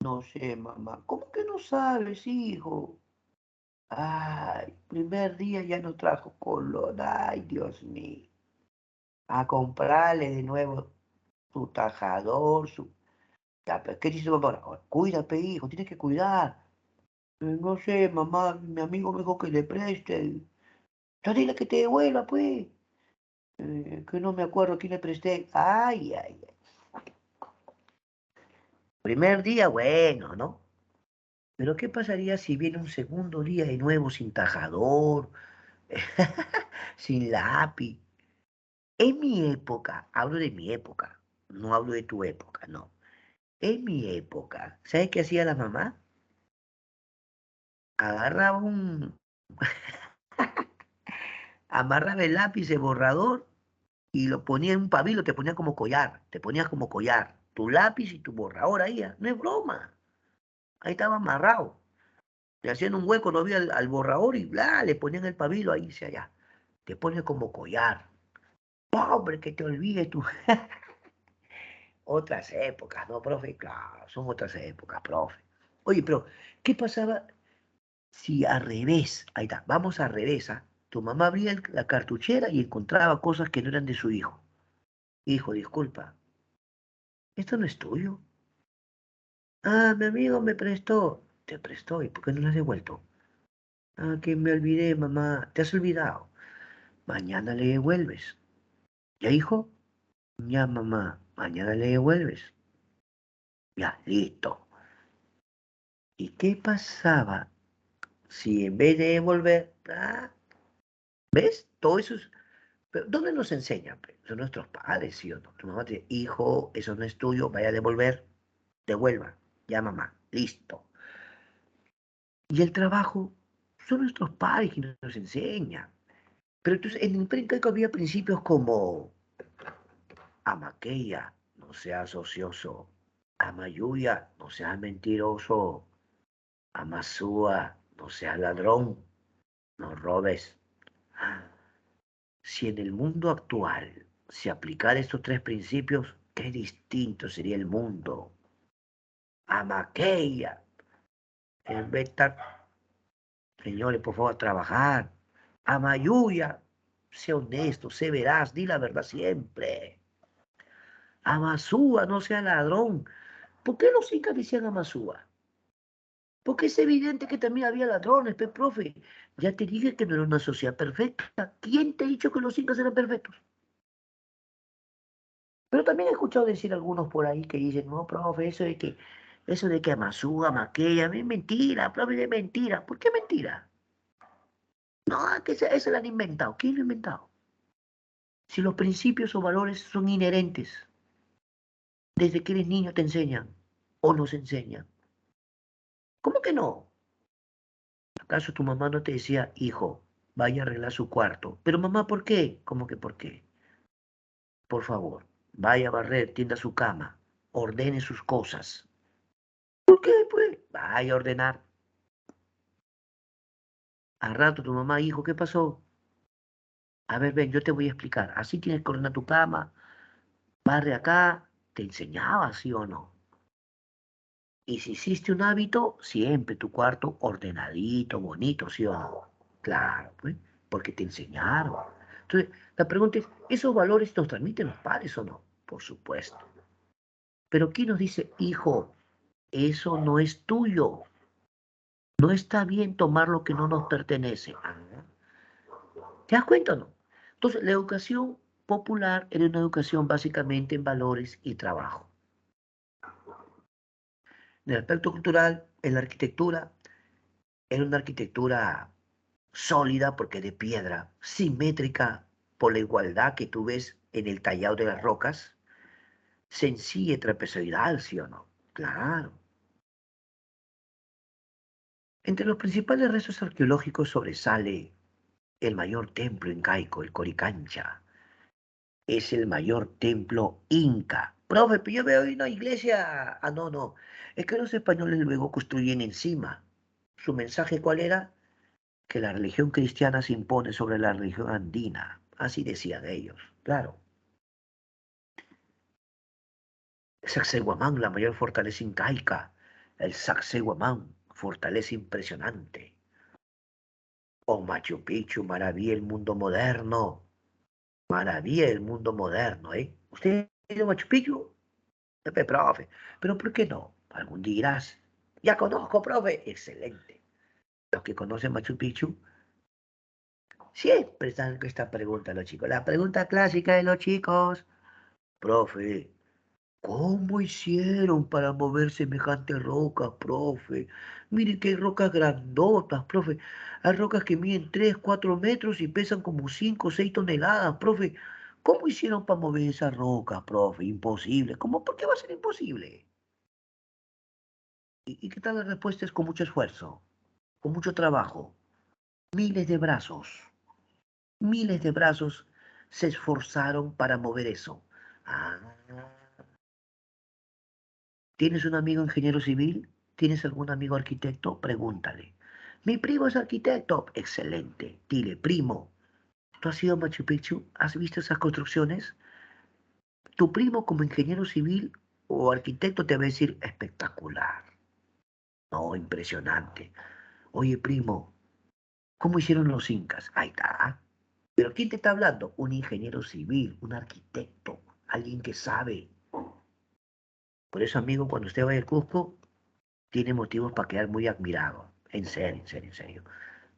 No sé, mamá. ¿Cómo que no sabes, hijo? Ay, primer día ya no trajo color. Ay, Dios mío. A comprarle de nuevo su tajador, su... Ya, pero ¿qué dice tu mamá? "Oh, cuídate, hijo, tienes que cuidar. No sé, mamá, mi amigo me dijo que le preste. Ya dile que te devuelva, pues. Que no me acuerdo quién le presté. Ay, ay, ay. Primer día, bueno, ¿no? Pero ¿qué pasaría si viene un segundo día de nuevo sin tajador, sin lápiz? En mi época, hablo de mi época, no hablo de tu época, no. En mi época, ¿sabes qué hacía la mamá? Agarraba amarraba el lápiz, el borrador, y lo ponía en un pabilo, te ponía como collar, te ponías como collar, tu lápiz y tu borrador ahí, no es broma, ahí estaba amarrado. Le hacían un hueco, no había al borrador y bla, le ponían el pabilo ahí, dice allá. Te pone como collar. Pobre, que te olvides tú. Otras épocas, ¿no, profe? Claro, son otras épocas, profe. Oye, pero, ¿qué pasaba si al revés? Ahí está, vamos al revés, ¿ah? Tu mamá abría la cartuchera y encontraba cosas que no eran de su hijo. Hijo, disculpa, esto no es tuyo. Ah, mi amigo me prestó. Te prestó, ¿y por qué no lo has devuelto? Ah, que me olvidé, mamá. ¿Te has olvidado? Mañana le devuelves. ¿Ya, hijo? Ya, mamá. Mañana le devuelves. Ya, listo. ¿Y qué pasaba si en vez de devolver, ¿ves? Todo eso es... Pero ¿dónde nos enseñan, pe? Son nuestros padres, ¿sí o no? Tu mamá te dice, hijo, eso no es tuyo, vaya a devolver, devuelva. Ya, mamá, listo. Y el trabajo son nuestros padres quienes nos enseñan. Pero entonces en el incaico había principios como Amaqueya, no seas ocioso. Amayuya, no seas mentiroso. Amasúa, no seas ladrón. No robes. Si en el mundo actual se aplicara estos tres principios, qué distinto sería el mundo. Amaqueya, en vez de estar, señores, por favor, a trabajar. Amayuya, sé honesto, sé veraz, di la verdad siempre. Amasúa, no sea ladrón. ¿Por qué los incas decían Amasúa? Porque es evidente que también había ladrones, profe. Ya te dije que no era una sociedad perfecta. ¿Quién te ha dicho que los incas eran perfectos? Pero también he escuchado decir algunos por ahí que dicen, no, profe, eso de que Amasúa, Maquella, es mentira, profe, es mentira. ¿Por qué mentira? No, que eso lo han inventado. ¿Quién lo ha inventado? Si los principios o valores son inherentes, desde que eres niño te enseñan o nos enseñan. ¿Cómo que no? ¿Acaso tu mamá no te decía, hijo, vaya a arreglar su cuarto? Pero mamá, ¿por qué? ¿Cómo que por qué? Por favor, vaya a barrer, tienda su cama, ordene sus cosas. ¿Por qué? Pues vaya a ordenar. Al rato tu mamá, hijo, ¿qué pasó? A ver, ven, yo te voy a explicar. Así tienes que ordenar tu cama, barre acá. ¿Te enseñaba, sí o no? Y si hiciste un hábito, siempre tu cuarto ordenadito, bonito, ¿sí o no? Claro, pues, porque te enseñaron. Entonces, la pregunta es, ¿esos valores nos transmiten los padres o no? Por supuesto. Pero ¿quién nos dice, hijo, eso no es tuyo? No está bien tomar lo que no nos pertenece. ¿Te das cuenta o no? Entonces, la educación popular era una educación básicamente en valores y trabajo. En el aspecto cultural, en la arquitectura, era una arquitectura sólida porque de piedra, simétrica por la igualdad que tú ves en el tallado de las rocas, sencilla y trapezoidal, ¿sí o no? Claro. Entre los principales restos arqueológicos sobresale el mayor templo incaico, el Coricancha. Es el mayor templo inca. Profe, pero yo veo una iglesia. Ah, no, no. Es que los españoles luego construyen encima. ¿Su mensaje cuál era? Que la religión cristiana se impone sobre la religión andina. Así decían ellos. Claro. Sacsayhuamán, la mayor fortaleza incaica. El Sacsayhuamán, fortaleza impresionante. O Machu Picchu, maravilla del mundo moderno. Maravilla del mundo moderno, ¿eh? ¿Usted ha ido a Machu Picchu? Profe, pero ¿por qué no? Algún día dirás, ya conozco, profe. Excelente. Los que conocen Machu Picchu Siempre están con esta pregunta los chicos. La pregunta clásica de los chicos. Profe, ¿cómo hicieron para mover semejantes rocas, profe? Miren que hay rocas grandotas, profe. Hay rocas que miden 3, 4 metros y pesan como 5, 6 toneladas, profe. ¿Cómo hicieron para mover esas rocas, profe? Imposible. ¿Cómo? ¿Por qué va a ser imposible? ¿Y qué tal la respuesta? Es con mucho esfuerzo, con mucho trabajo. Miles de brazos, miles de brazos se esforzaron para mover eso. Ah, ¿tienes un amigo ingeniero civil? ¿Tienes algún amigo arquitecto? Pregúntale. Mi primo es arquitecto. Excelente. Dile, primo, ¿tú has ido a Machu Picchu? ¿Has visto esas construcciones? Tu primo como ingeniero civil o arquitecto te va a decir espectacular. No, impresionante. Oye, primo, ¿cómo hicieron los incas? Ahí está. Pero ¿quién te está hablando? Un ingeniero civil, un arquitecto, alguien que sabe. Por eso, amigo, cuando usted vaya al Cusco, tiene motivos para quedar muy admirado. En serio, en serio, en serio.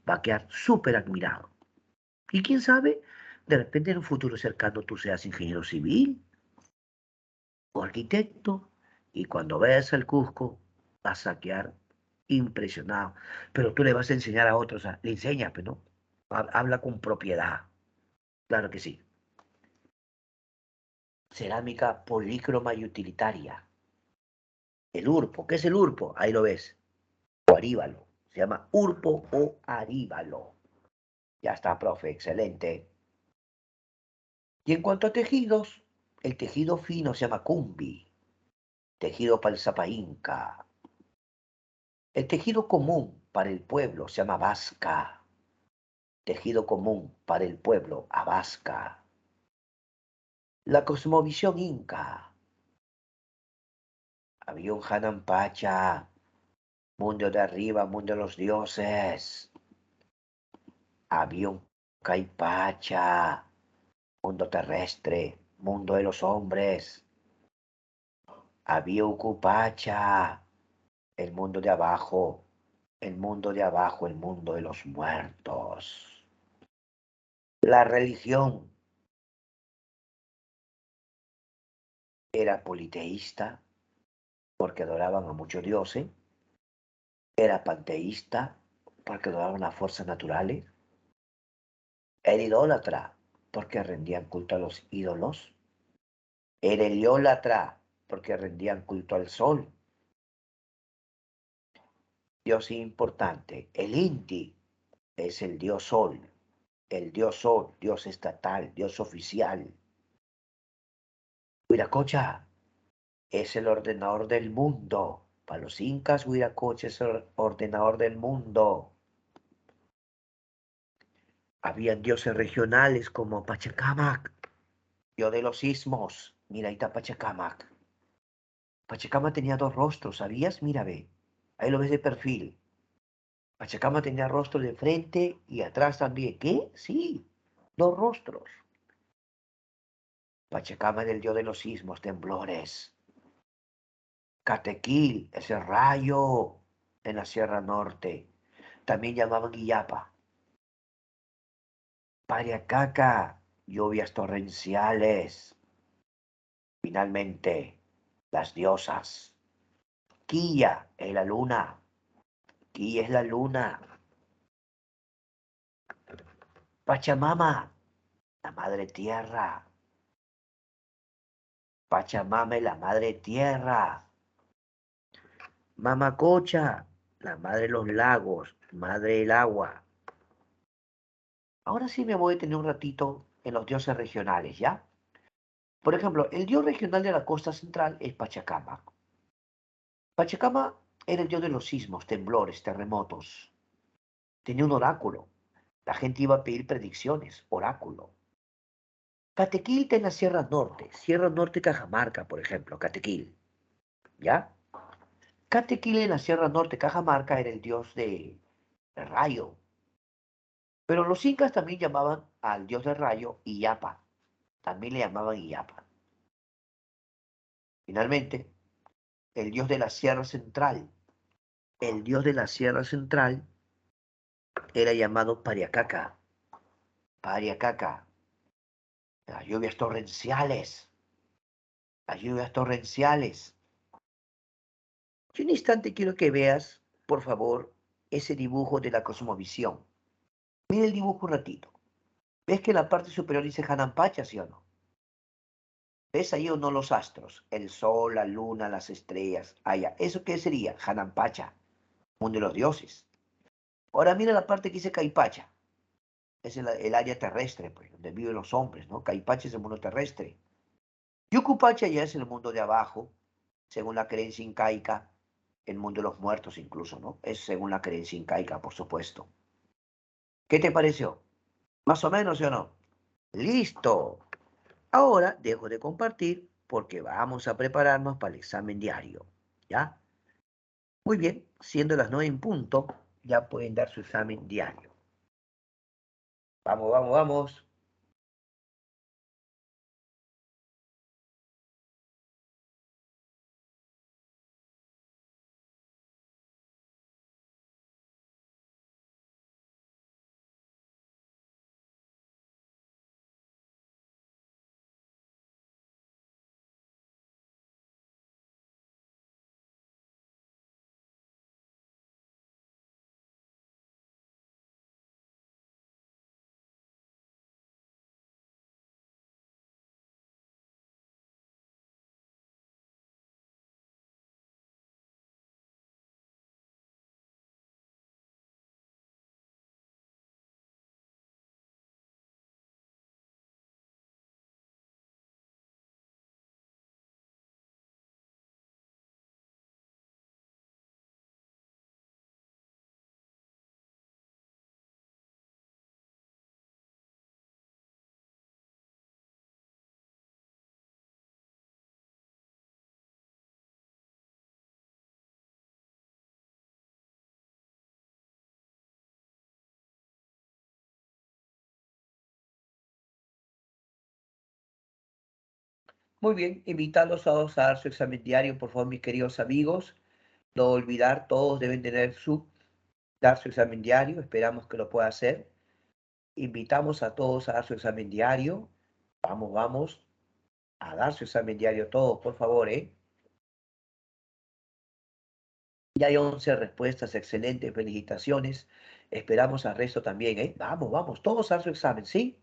Va a quedar súper admirado. Y quién sabe, de repente en un futuro cercano tú seas ingeniero civil o arquitecto y cuando vayas al Cusco vas a quedar impresionado. Pero tú le vas a enseñar a otros, le enseñas, pero no. Habla con propiedad. Claro que sí. Cerámica polícroma y utilitaria. El urpo, ¿qué es el urpo? Ahí lo ves. O aríbalo. Se llama urpo o aríbalo. Ya está, profe, excelente. Y en cuanto a tejidos, el tejido fino se llama cumbi, tejido palzapa inca. El tejido común para el pueblo se llama vasca, tejido común para el pueblo abasca. La cosmovisión inca, había un Hanan Pacha, mundo de arriba, mundo de los dioses. Había un Caipacha, mundo terrestre, mundo de los hombres. Había Ucupacha, el mundo de abajo, el mundo de abajo, el mundo de los muertos. La religión era politeísta porque adoraban a muchos dioses, era panteísta porque adoraban las fuerzas naturales, era idólatra porque rendían culto a los ídolos, era heliólatra porque rendían culto al sol. Dios importante, el Inti es el dios sol, dios estatal, dios oficial. Huiracocha es el ordenador del mundo. Para los incas, Huiracocha es el ordenador del mundo. Habían dioses regionales como Pachacamac, dios de los sismos. Mira, ahí está Pachacamac. Pachacamac tenía dos rostros, ¿sabías? Mira, ve. Ahí lo ves de perfil. Pachacamac tenía rostro de frente y atrás también. ¿Qué? Sí, dos rostros. Pachacamac era el dios de los sismos, temblores. Catequil, ese rayo en la Sierra Norte. También llamaban Illapa. Pariacaca, lluvias torrenciales. Finalmente, las diosas. Quilla es la luna. Quilla es la luna. Pachamama, la madre tierra. Pachamama es la madre tierra. Mamacocha, la madre de los lagos, madre del agua. Ahora sí me voy a tener un ratito en los dioses regionales, ¿ya? Por ejemplo, el dios regional de la costa central es Pachacamac. Pachacamac era el dios de los sismos, temblores, terremotos. Tenía un oráculo. La gente iba a pedir predicciones, oráculo. Catequil está en la Sierra Norte Cajamarca, por ejemplo, Catequil, ¿ya? Catequil en la Sierra Norte Cajamarca era el dios del rayo. Pero los incas también llamaban al dios del rayo Illapa. También le llamaban Illapa. Finalmente, el dios de la Sierra Central. El dios de la Sierra Central era llamado Pariacaca. Pariacaca, las lluvias torrenciales, las lluvias torrenciales. Y un instante quiero que veas, por favor, ese dibujo de la cosmovisión. Mira el dibujo un ratito. ¿Ves que en la parte superior dice Hanampacha, sí o no? ¿Ves ahí o no los astros? El sol, la luna, las estrellas. Allá. ¿Eso qué sería? Hanampacha, mundo de los dioses. Ahora mira la parte que dice Caipacha. Es el área terrestre, pues, donde viven los hombres, ¿no? Caipacha es el mundo terrestre. Yucupacha ya es el mundo de abajo, según la creencia incaica, el mundo de los muertos incluso, ¿no? Es según la creencia incaica, por supuesto. ¿Qué te pareció? ¿Más o menos, sí o no? Listo. Ahora dejo de compartir porque vamos a prepararnos para el examen diario. ¿Ya? Muy bien, siendo las 9 en punto, ya pueden dar su examen diario. Vamos, vamos, vamos. Muy bien, invitarlos a todos a dar su examen diario, por favor, mis queridos amigos. No olvidar, todos deben dar su examen diario. Esperamos que lo pueda hacer. Invitamos a todos a dar su examen diario. Vamos, vamos a dar su examen diario todos, por favor, ¿eh? Ya hay 11 respuestas, excelente, felicitaciones. Esperamos al resto también, ¿eh? Vamos, vamos, todos a dar su examen, ¿sí?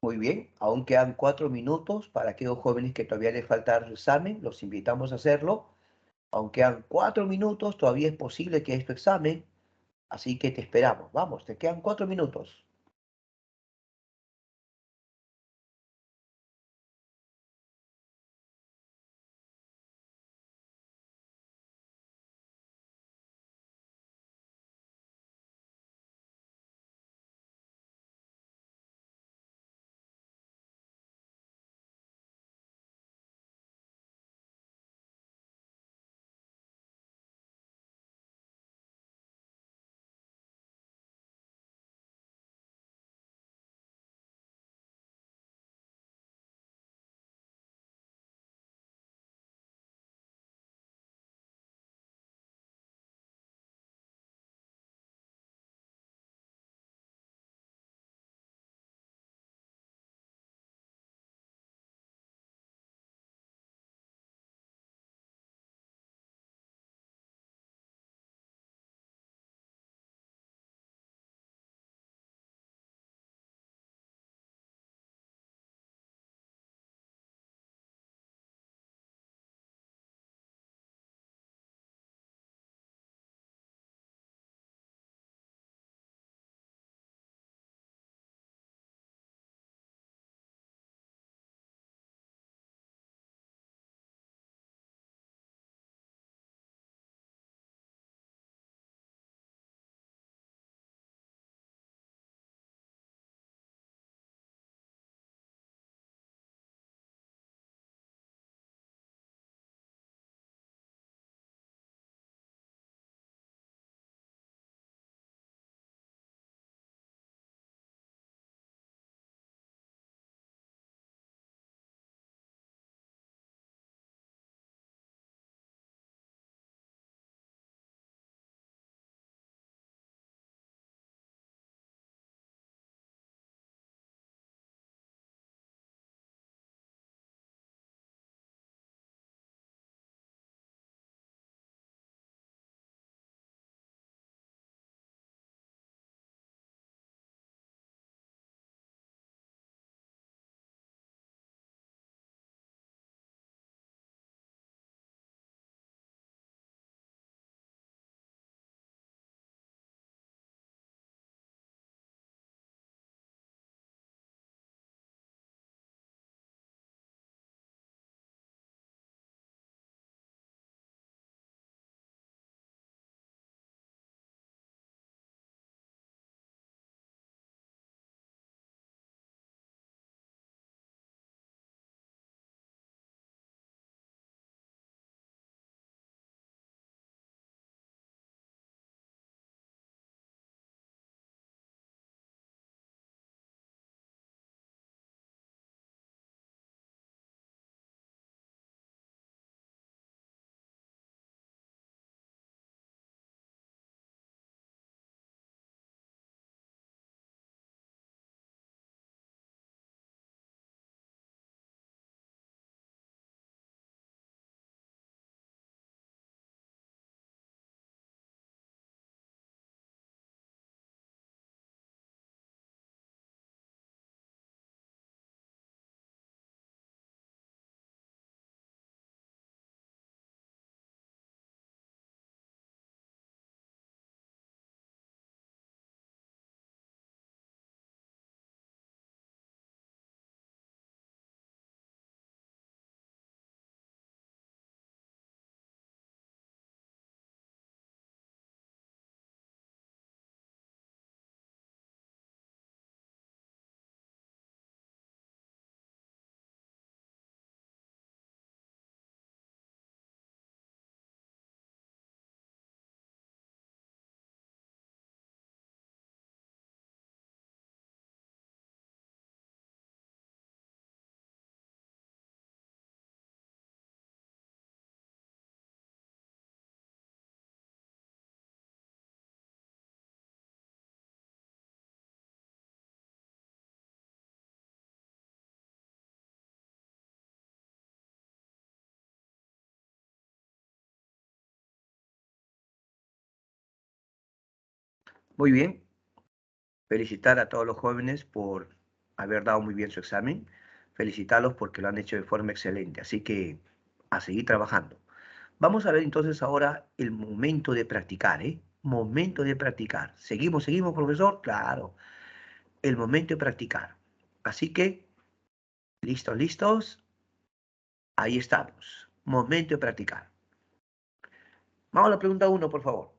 Muy bien, aún quedan 4 minutos para aquellos jóvenes que todavía les falta el examen, los invitamos a hacerlo. Aún quedan 4 minutos, todavía es posible que es tu examen, así que te esperamos. Vamos, te quedan 4 minutos. Muy bien, felicitar a todos los jóvenes por haber dado muy bien su examen. Felicitarlos porque lo han hecho de forma excelente. Así que a seguir trabajando. Vamos a ver entonces ahora el momento de practicar, ¿eh? Momento de practicar. Seguimos, profesor? Claro, el momento de practicar. Así que, listos. Ahí estamos. Momento de practicar. Vamos a la pregunta uno, por favor.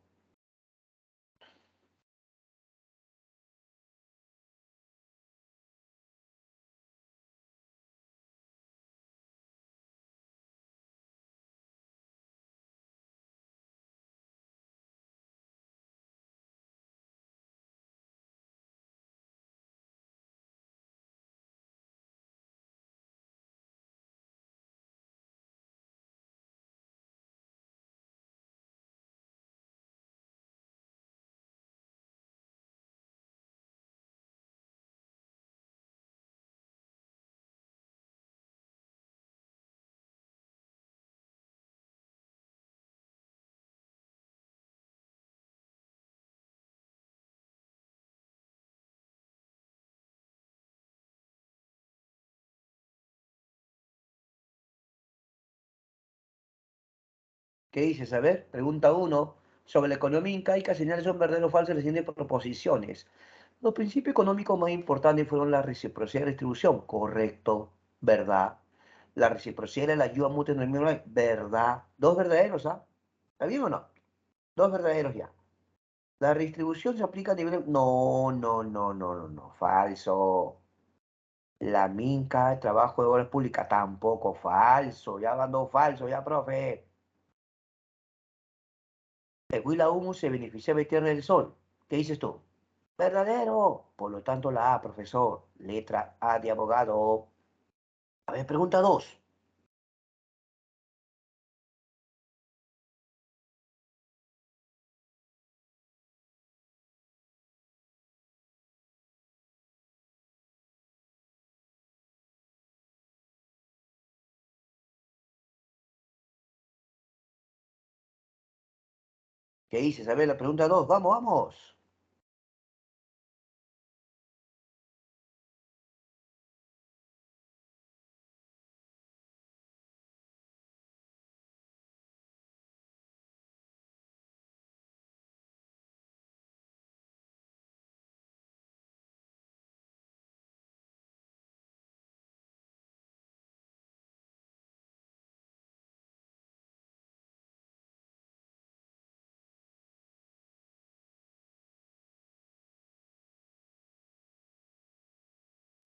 ¿Qué dices? A ver, pregunta uno. Sobre la economía incaica, señales son verdaderos o falsas las siguientes proposiciones. Los principios económicos más importantes fueron la reciprocidad y la distribución. Correcto, verdad. La reciprocidad y la ayuda mutua en el mismo, verdad. Dos verdaderos, ¿ah? ¿Está bien o no? Dos verdaderos ya. La redistribución se aplica a nivel... No. Falso. La minca, el trabajo de obras públicas, tampoco. Falso. Ya mandó falso, ya, profe. El Huila Humus se beneficia de Tierra del Sol. ¿Qué dices tú? Verdadero. Por lo tanto, la A, profesor. Letra A de abogado. A ver, pregunta 2. ¿Qué dices? A ver, la pregunta 2. Vamos.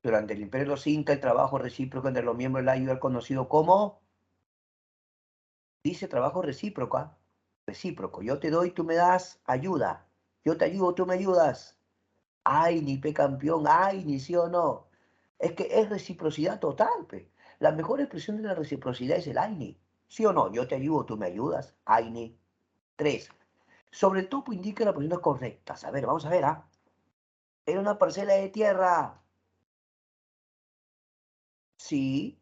Durante el Imperio de los Incas, el trabajo recíproco entre los miembros de la ayuda conocido como... Dice trabajo recíproco, ¿ah? Recíproco. Yo te doy, tú me das ayuda. Yo te ayudo, tú me ayudas. Ay, ni pe campeón, ay, ni sí o no. Es que es reciprocidad total, pe. La mejor expresión de la reciprocidad es el AINI. ¿Sí o no? Yo te ayudo, tú me ayudas. AINI. 3. Sobre el topo indica las posiciones correctas. A ver, vamos a ver, ¿ah? Era una parcela de tierra. Sí.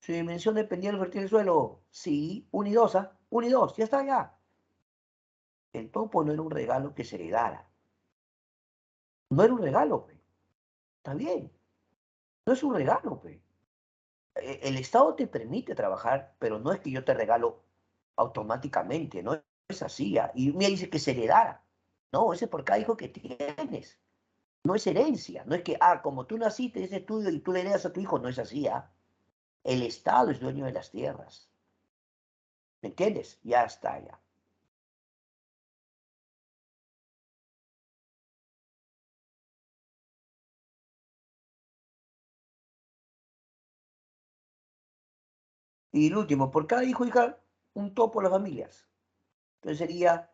Su dimensión dependía del vertiente del suelo. Sí. 1 y 2, ¿ah? 1 y 2, ya está, ya. El topo no era un regalo que se heredara. No era un regalo, pe. Está bien. No es un regalo, pe. El Estado te permite trabajar, pero no es que yo te regalo automáticamente, no es así. ¿Ah? Y me dice que se heredara. No, ese es por cada hijo que tienes. No es herencia. No es que, como tú naciste, ese estudio y tú le heredas a tu hijo. No es así. ¿Ah? El Estado es dueño de las tierras. ¿Me entiendes? Ya está, ya. Y el último, por cada hijo o hija, un topo a las familias. Entonces sería,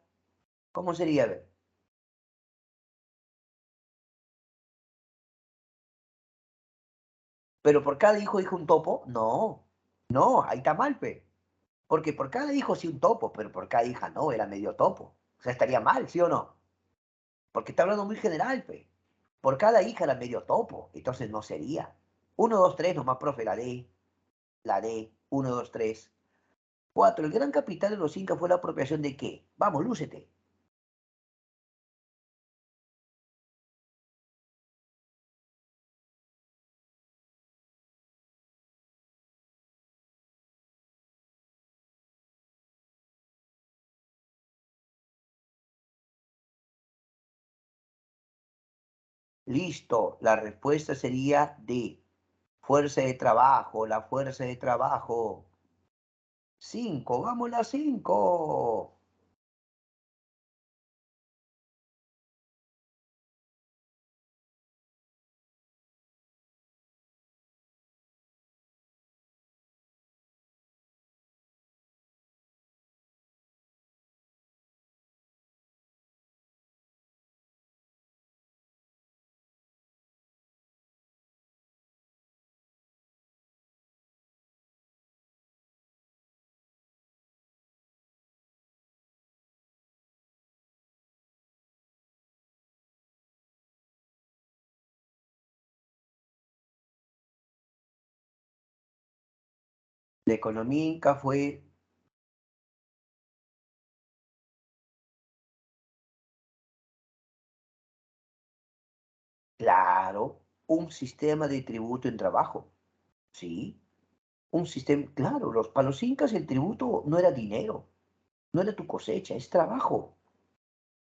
¿cómo sería? A ver. Pero por cada hijo o hija un topo, no. No, ahí está mal, pe. Porque por cada hijo sí un topo, pero por cada hija no, era medio topo. O sea, estaría mal, ¿sí o no? Porque está hablando muy general, pe. Por cada hija era medio topo, entonces no sería. Uno, 2, 3, nomás, profe, la D, 1, 2, 3. 4. El gran capital de los incas fue la apropiación de qué? Vamos, lúcete. Listo, la respuesta sería D. Fuerza de trabajo, la fuerza de trabajo. 5, vamos las 5. La economía inca fue, claro, un sistema de tributo en trabajo. Sí, un sistema, claro, para los incas el tributo no era dinero, no era tu cosecha, es trabajo.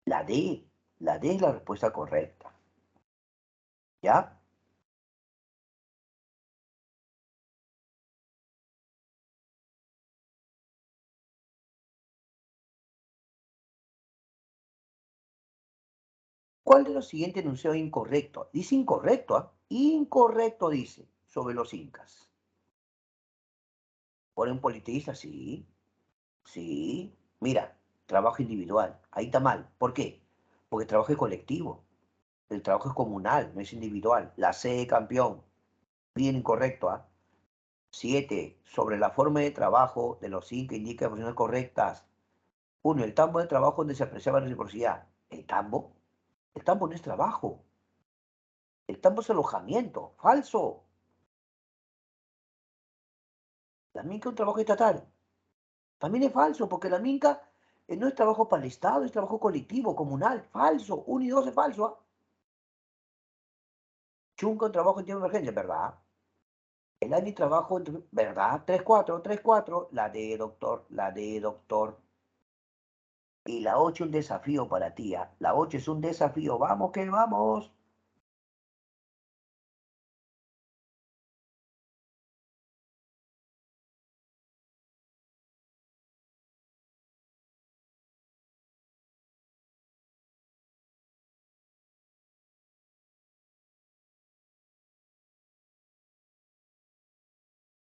La D, la D es la respuesta correcta. ¿Ya? ¿Cuál de los siguientes enunciados es incorrecto? Dice incorrecto, ¿ah? Incorrecto dice sobre los incas. Por un politista, sí, sí. Mira, trabajo individual, ahí está mal. ¿Por qué? Porque el trabajo es colectivo, el trabajo es comunal, no es individual. La C, campeón, bien incorrecto, ¿ah? 7. Sobre la forma de trabajo de los incas indica funciones correctas. 1. El tambo de trabajo donde se apreciaba la reciprocidad. ¿El tambo? El tambo no es trabajo. El tambo es alojamiento. Falso. La minca es un trabajo estatal. También es falso, porque la minca no es trabajo para el Estado, es trabajo colectivo, comunal. Falso. 1 y 2 es falso. ¿Ah? Chunca un trabajo en tiempo de emergencia, ¿verdad? El año y trabajo, ¿verdad? 3-4, 3-4. La D, doctor, la D, doctor. Y la 8 un desafío para ti. ¿Ah? La 8 es un desafío. Vamos que vamos.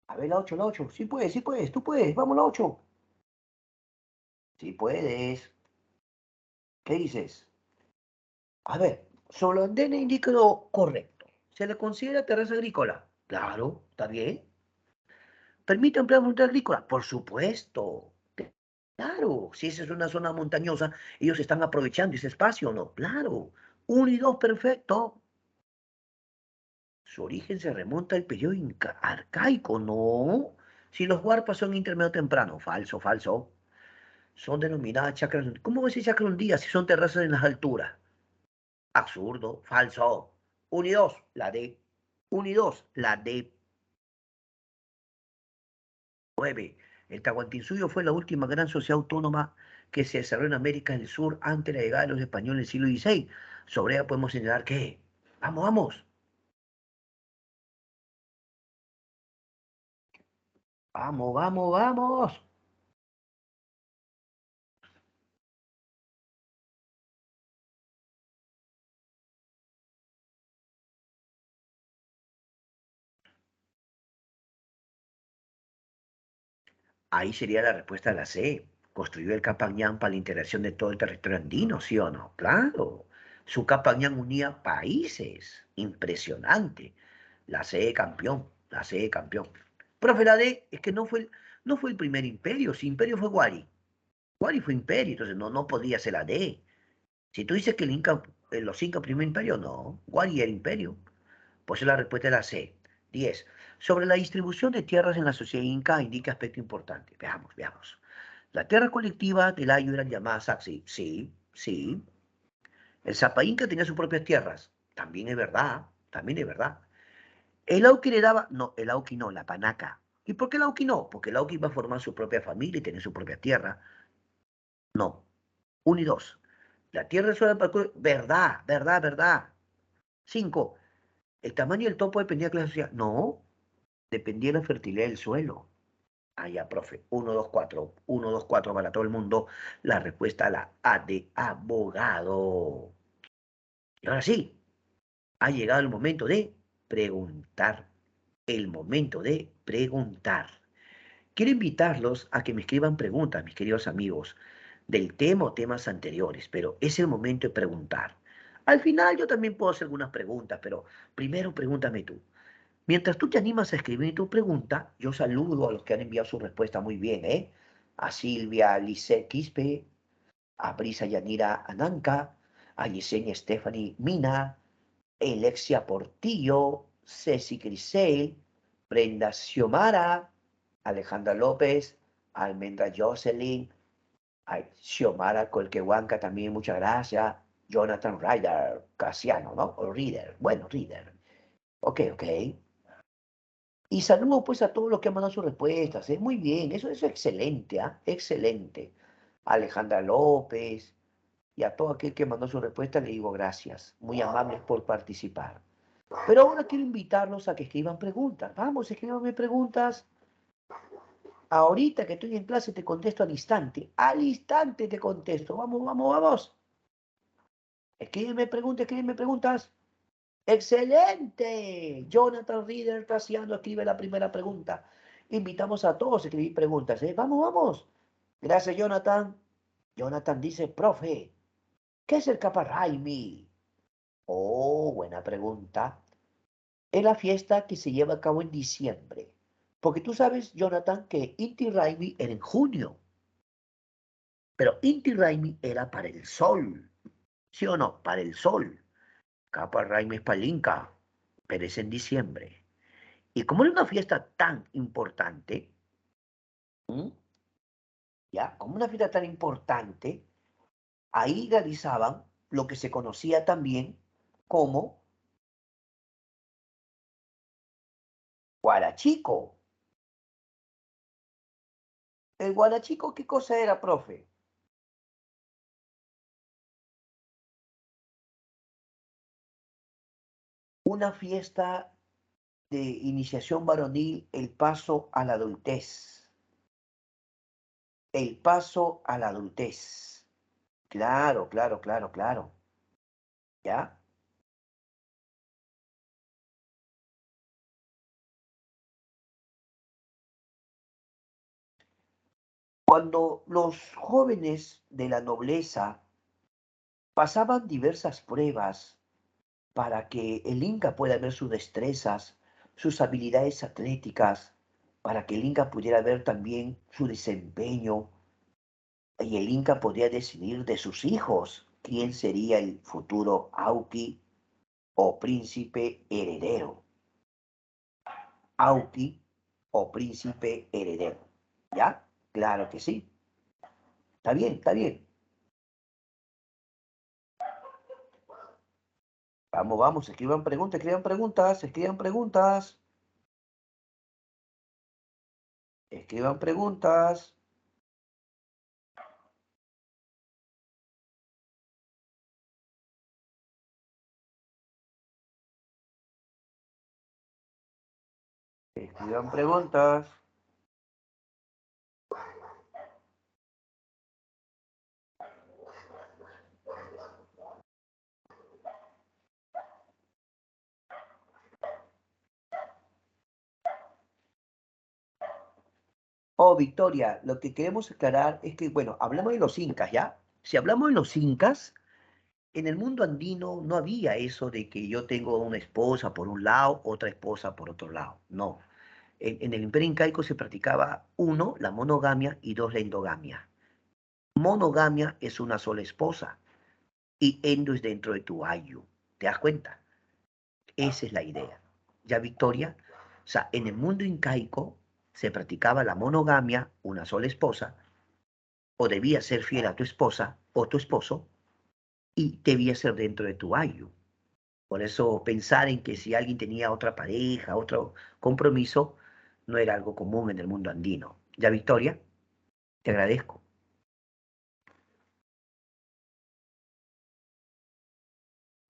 A ver, la 8. Sí puedes, sí puedes, tú puedes. Vamos, la 8. Sí puedes. ¿Qué dices? A ver, Solondena indica lo correcto. ¿Se le considera terraza agrícola? Claro, está bien. ¿Permite emplear montaña agrícola? Por supuesto. Claro, si esa es una zona montañosa, ellos están aprovechando ese espacio, ¿no? Claro. 1 y 2, perfecto. Su origen se remonta al periodo arcaico, ¿no? Si los huarpas son intermedio temprano, falso, falso. Son denominadas chacras. ¿Cómo va a ser chacra un día si son terrazas en las alturas? Absurdo, falso. 1 y 2, la D. 1 y 2, la D. 9. El Tahuantinsuyo fue la última gran sociedad autónoma que se desarrolló en América del Sur antes de la llegada de los españoles en el siglo XVI. Sobre ella podemos señalar que, vamos, vamos, vamos, vamos, vamos. Ahí sería la respuesta a la C. Construyó el Capañán para la integración de todo el territorio andino, ¿sí o no? Claro. Su Capañán unía países. Impresionante. La C, campeón. La C, campeón. Profe, la D es que no fue el primer imperio. Si imperio fue Guari. Guari fue imperio, entonces no podía ser la D. Si tú dices que los incas primer imperio, no. Guari era imperio. Pues la respuesta es la C. 10. Sobre la distribución de tierras en la sociedad inca indica aspecto importante. Veamos, veamos. La tierra colectiva del Ayo eran llamadas Saxi. Sí, sí. El Zapa Inca tenía sus propias tierras. También es verdad, también es verdad. El Auqui le daba, no, el Auqui no, la Panaca. ¿Y por qué el Auqui no? Porque el Auqui iba a formar su propia familia y tener su propia tierra. No. 1 y 2. La tierra es solo para... Verdad, verdad, verdad. 5. ¿El tamaño del topo dependía de la clase social? No, dependía de la fertilidad del suelo. Ah, ya, profe. 1, 2, 4. 1, 2, 4 para todo el mundo. La respuesta a la A de abogado. Y ahora sí, ha llegado el momento de preguntar. El momento de preguntar. Quiero invitarlos a que me escriban preguntas, mis queridos amigos, del tema o temas anteriores, pero es el momento de preguntar. Al final yo también puedo hacer algunas preguntas, pero primero pregúntame tú. Mientras tú te animas a escribir tu pregunta, yo saludo a los que han enviado su respuesta muy bien, ¿eh? A Silvia Lisset Quispe, a Brisa Yanira Ananca, a Yesenia Stephanie Mina, Alexia Portillo, Ceci Grisel, Brenda Xiomara, Alejandra López, Almendra Jocelyn, a Xiomara Colquehuanca también, muchas gracias. Jonathan Ryder, Casiano, ¿no? O Reader, bueno, Reader. Ok, ok. Y saludo pues a todos los que han mandado sus respuestas, ¿eh? Muy bien, eso es excelente, ¿ah? Excelente. Alejandra López y a todo aquel que mandó su respuesta le digo gracias. Muy amables por participar. Pero ahora quiero invitarlos a que escriban preguntas. Vamos, escríbanme preguntas. Ahorita que estoy en clase te contesto al instante. Al instante te contesto. Vamos, vamos, vamos. Escríbeme preguntas. ¡Excelente! Jonathan Reader Casiano escribe la primera pregunta. Invitamos a todos a escribir preguntas, ¿eh? Vamos, vamos. Gracias, Jonathan. Jonathan dice, profe, ¿qué es el Caparraimi? Oh, buena pregunta. Es la fiesta que se lleva a cabo en diciembre. Porque tú sabes, Jonathan, que Inti Raimi era en junio. Pero Inti Raimi era para el sol. ¿Sí o no? Para el sol. Caparraimi es para el Inca, pero es en diciembre. Y como era una fiesta tan importante, ¿m? ¿Ya? Como una fiesta tan importante, ahí realizaban lo que se conocía también como guarachico. ¿El guarachico qué cosa era, profe? Una fiesta de iniciación varonil, el paso a la adultez. El paso a la adultez. Claro, claro, claro, claro. ¿Ya? Cuando los jóvenes de la nobleza pasaban diversas pruebas para que el Inca pueda ver sus destrezas, sus habilidades atléticas, para que el Inca pudiera ver también su desempeño y el Inca podía decidir de sus hijos quién sería el futuro Auqui o príncipe heredero. Auqui o príncipe heredero. ¿Ya? Claro que sí. Está bien, está bien. Vamos, vamos, escriban preguntas, escriban preguntas, escriban preguntas, escriban preguntas. Escriban preguntas. Oh, Victoria, lo que queremos aclarar es que, bueno, hablamos de los incas, ¿ya? Si hablamos de los incas, en el mundo andino no había eso de que yo tengo una esposa por un lado, otra esposa por otro lado. No. En el imperio incaico se practicaba, uno, la monogamia y dos, la endogamia. Monogamia es una sola esposa y endo es dentro de tu ayu. ¿Te das cuenta? Esa es la idea. ¿Ya, Victoria? O sea, en el mundo incaico se practicaba la monogamia, una sola esposa, o debías ser fiel a tu esposa o tu esposo y debía ser dentro de tu ayu. Por eso pensar en que si alguien tenía otra pareja, otro compromiso, no era algo común en el mundo andino. ¿Ya, Victoria? Te agradezco.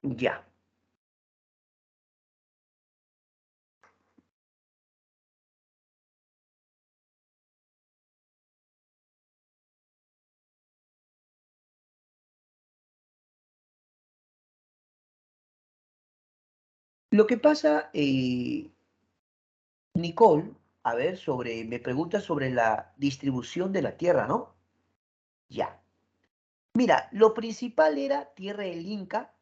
Ya. Lo que pasa, Nicole, a ver, me pregunta sobre la distribución de la tierra, ¿no? Ya. Mira, lo principal era tierra del Inca,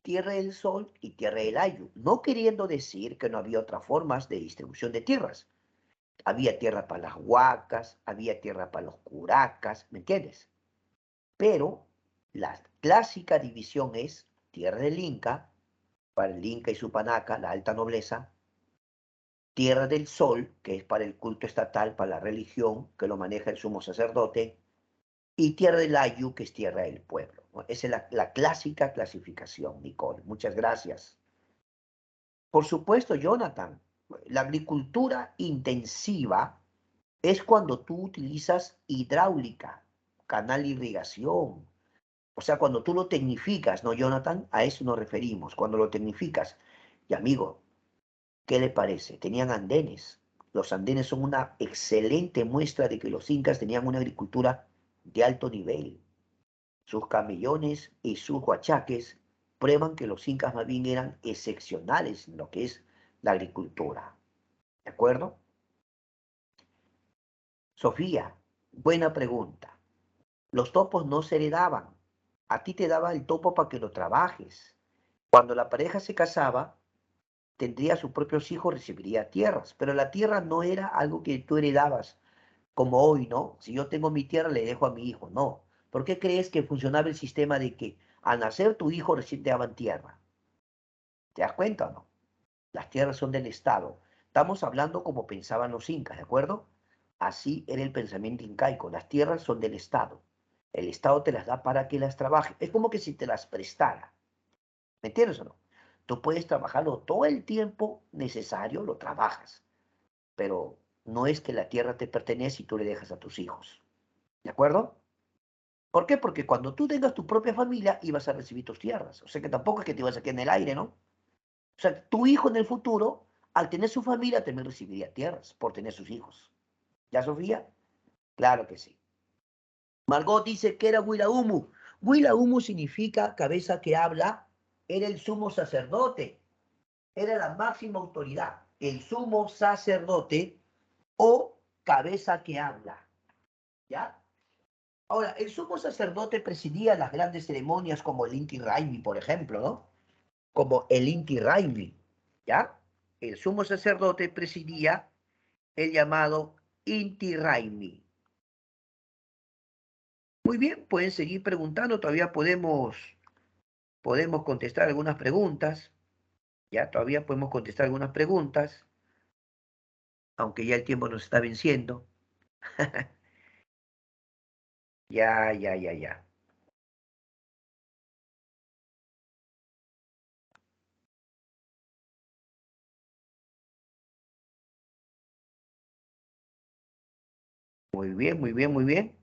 tierra del Sol y tierra del Ayu, no queriendo decir que no había otras formas de distribución de tierras. Había tierra para las huacas, había tierra para los curacas, ¿me entiendes? Pero la clásica división es tierra del Inca, para el Inca y su panaca, la alta nobleza, tierra del Sol, que es para el culto estatal, para la religión, que lo maneja el sumo sacerdote, y tierra del Ayu, que es tierra del pueblo, ¿no? Esa es la clásica clasificación, Nicole. Muchas gracias. Por supuesto, Jonathan, la agricultura intensiva es cuando tú utilizas hidráulica, canal de irrigación. O sea, cuando tú lo tecnificas, ¿no, Jonathan? A eso nos referimos, cuando lo tecnificas. Y amigo, ¿qué le parece? Tenían andenes. Los andenes son una excelente muestra de que los incas tenían una agricultura de alto nivel. Sus camellones y sus huachaques prueban que los incas más bien eran excepcionales en lo que es la agricultura. ¿De acuerdo? Sofía, buena pregunta. Los topos no se heredaban. A ti te daba el topo para que lo trabajes. Cuando la pareja se casaba, tendría sus propios hijos, recibiría tierras, pero la tierra no era algo que tú heredabas, como hoy, ¿no? Si yo tengo mi tierra, le dejo a mi hijo, no. ¿Por qué crees que funcionaba el sistema de que al nacer tu hijo recién te daban tierra? ¿Te das cuenta o no? Las tierras son del Estado. Estamos hablando como pensaban los incas, ¿de acuerdo? Así era el pensamiento incaico. Las tierras son del Estado. El Estado te las da para que las trabajes. Es como que si te las prestara. ¿Me entiendes o no? Tú puedes trabajarlo todo el tiempo necesario, lo trabajas, pero no es que la tierra te pertenece y tú le dejas a tus hijos. ¿De acuerdo? ¿Por qué? Porque cuando tú tengas tu propia familia, ibas a recibir tus tierras. O sea que tampoco es que te ibas a quedar en el aire, ¿no? O sea, tu hijo en el futuro, al tener su familia, también recibiría tierras por tener sus hijos. ¿Ya, Sofía? Claro que sí. Margot dice que era Huilahumu. Huilahumu significa cabeza que habla, era el sumo sacerdote, era la máxima autoridad, el sumo sacerdote o cabeza que habla. ¿Ya? Ahora, el sumo sacerdote presidía las grandes ceremonias como el Inti Raymi, por ejemplo, ¿no? Como el Inti Raymi, ¿ya? El sumo sacerdote presidía el llamado Inti Raymi. Muy bien, pueden seguir preguntando, todavía podemos contestar algunas preguntas, ya todavía podemos contestar algunas preguntas, aunque ya el tiempo nos está venciendo. Ya, ya, ya, ya. Muy bien, muy bien, muy bien.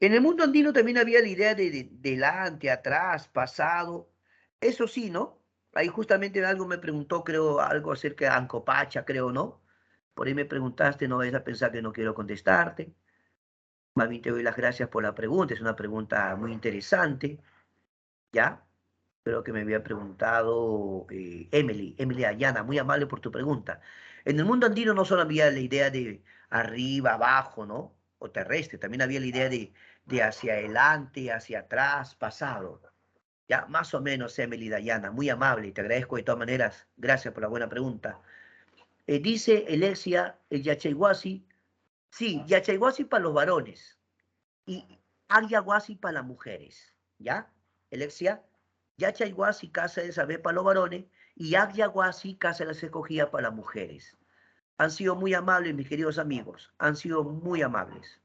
En el mundo andino también había la idea de delante, atrás, pasado. Eso sí, ¿no? Ahí justamente algo me preguntó, creo, algo acerca de Ancopacha, creo, ¿no? Por ahí me preguntaste, no vayas a pensar que no quiero contestarte. Más bien te doy las gracias por la pregunta, es una pregunta muy interesante, ¿ya? Creo que me había preguntado Emily Ayana, muy amable por tu pregunta. En el mundo andino no solo había la idea de arriba, abajo, ¿no? O terrestre, también había la idea de hacia adelante, hacia atrás, pasado. Ya, más o menos, Emily Dayana, muy amable, te agradezco de todas maneras, gracias por la buena pregunta. Dice Alexia, el Yachaywasi, sí, Yachaywasi para los varones y Agyaguasi para las mujeres, ¿ya? Alexia, Yachaywasi, casa de saber para los varones y Agyaguasi, casa de las escogidas para las mujeres. Han sido muy amables, mis queridos amigos, han sido muy amables.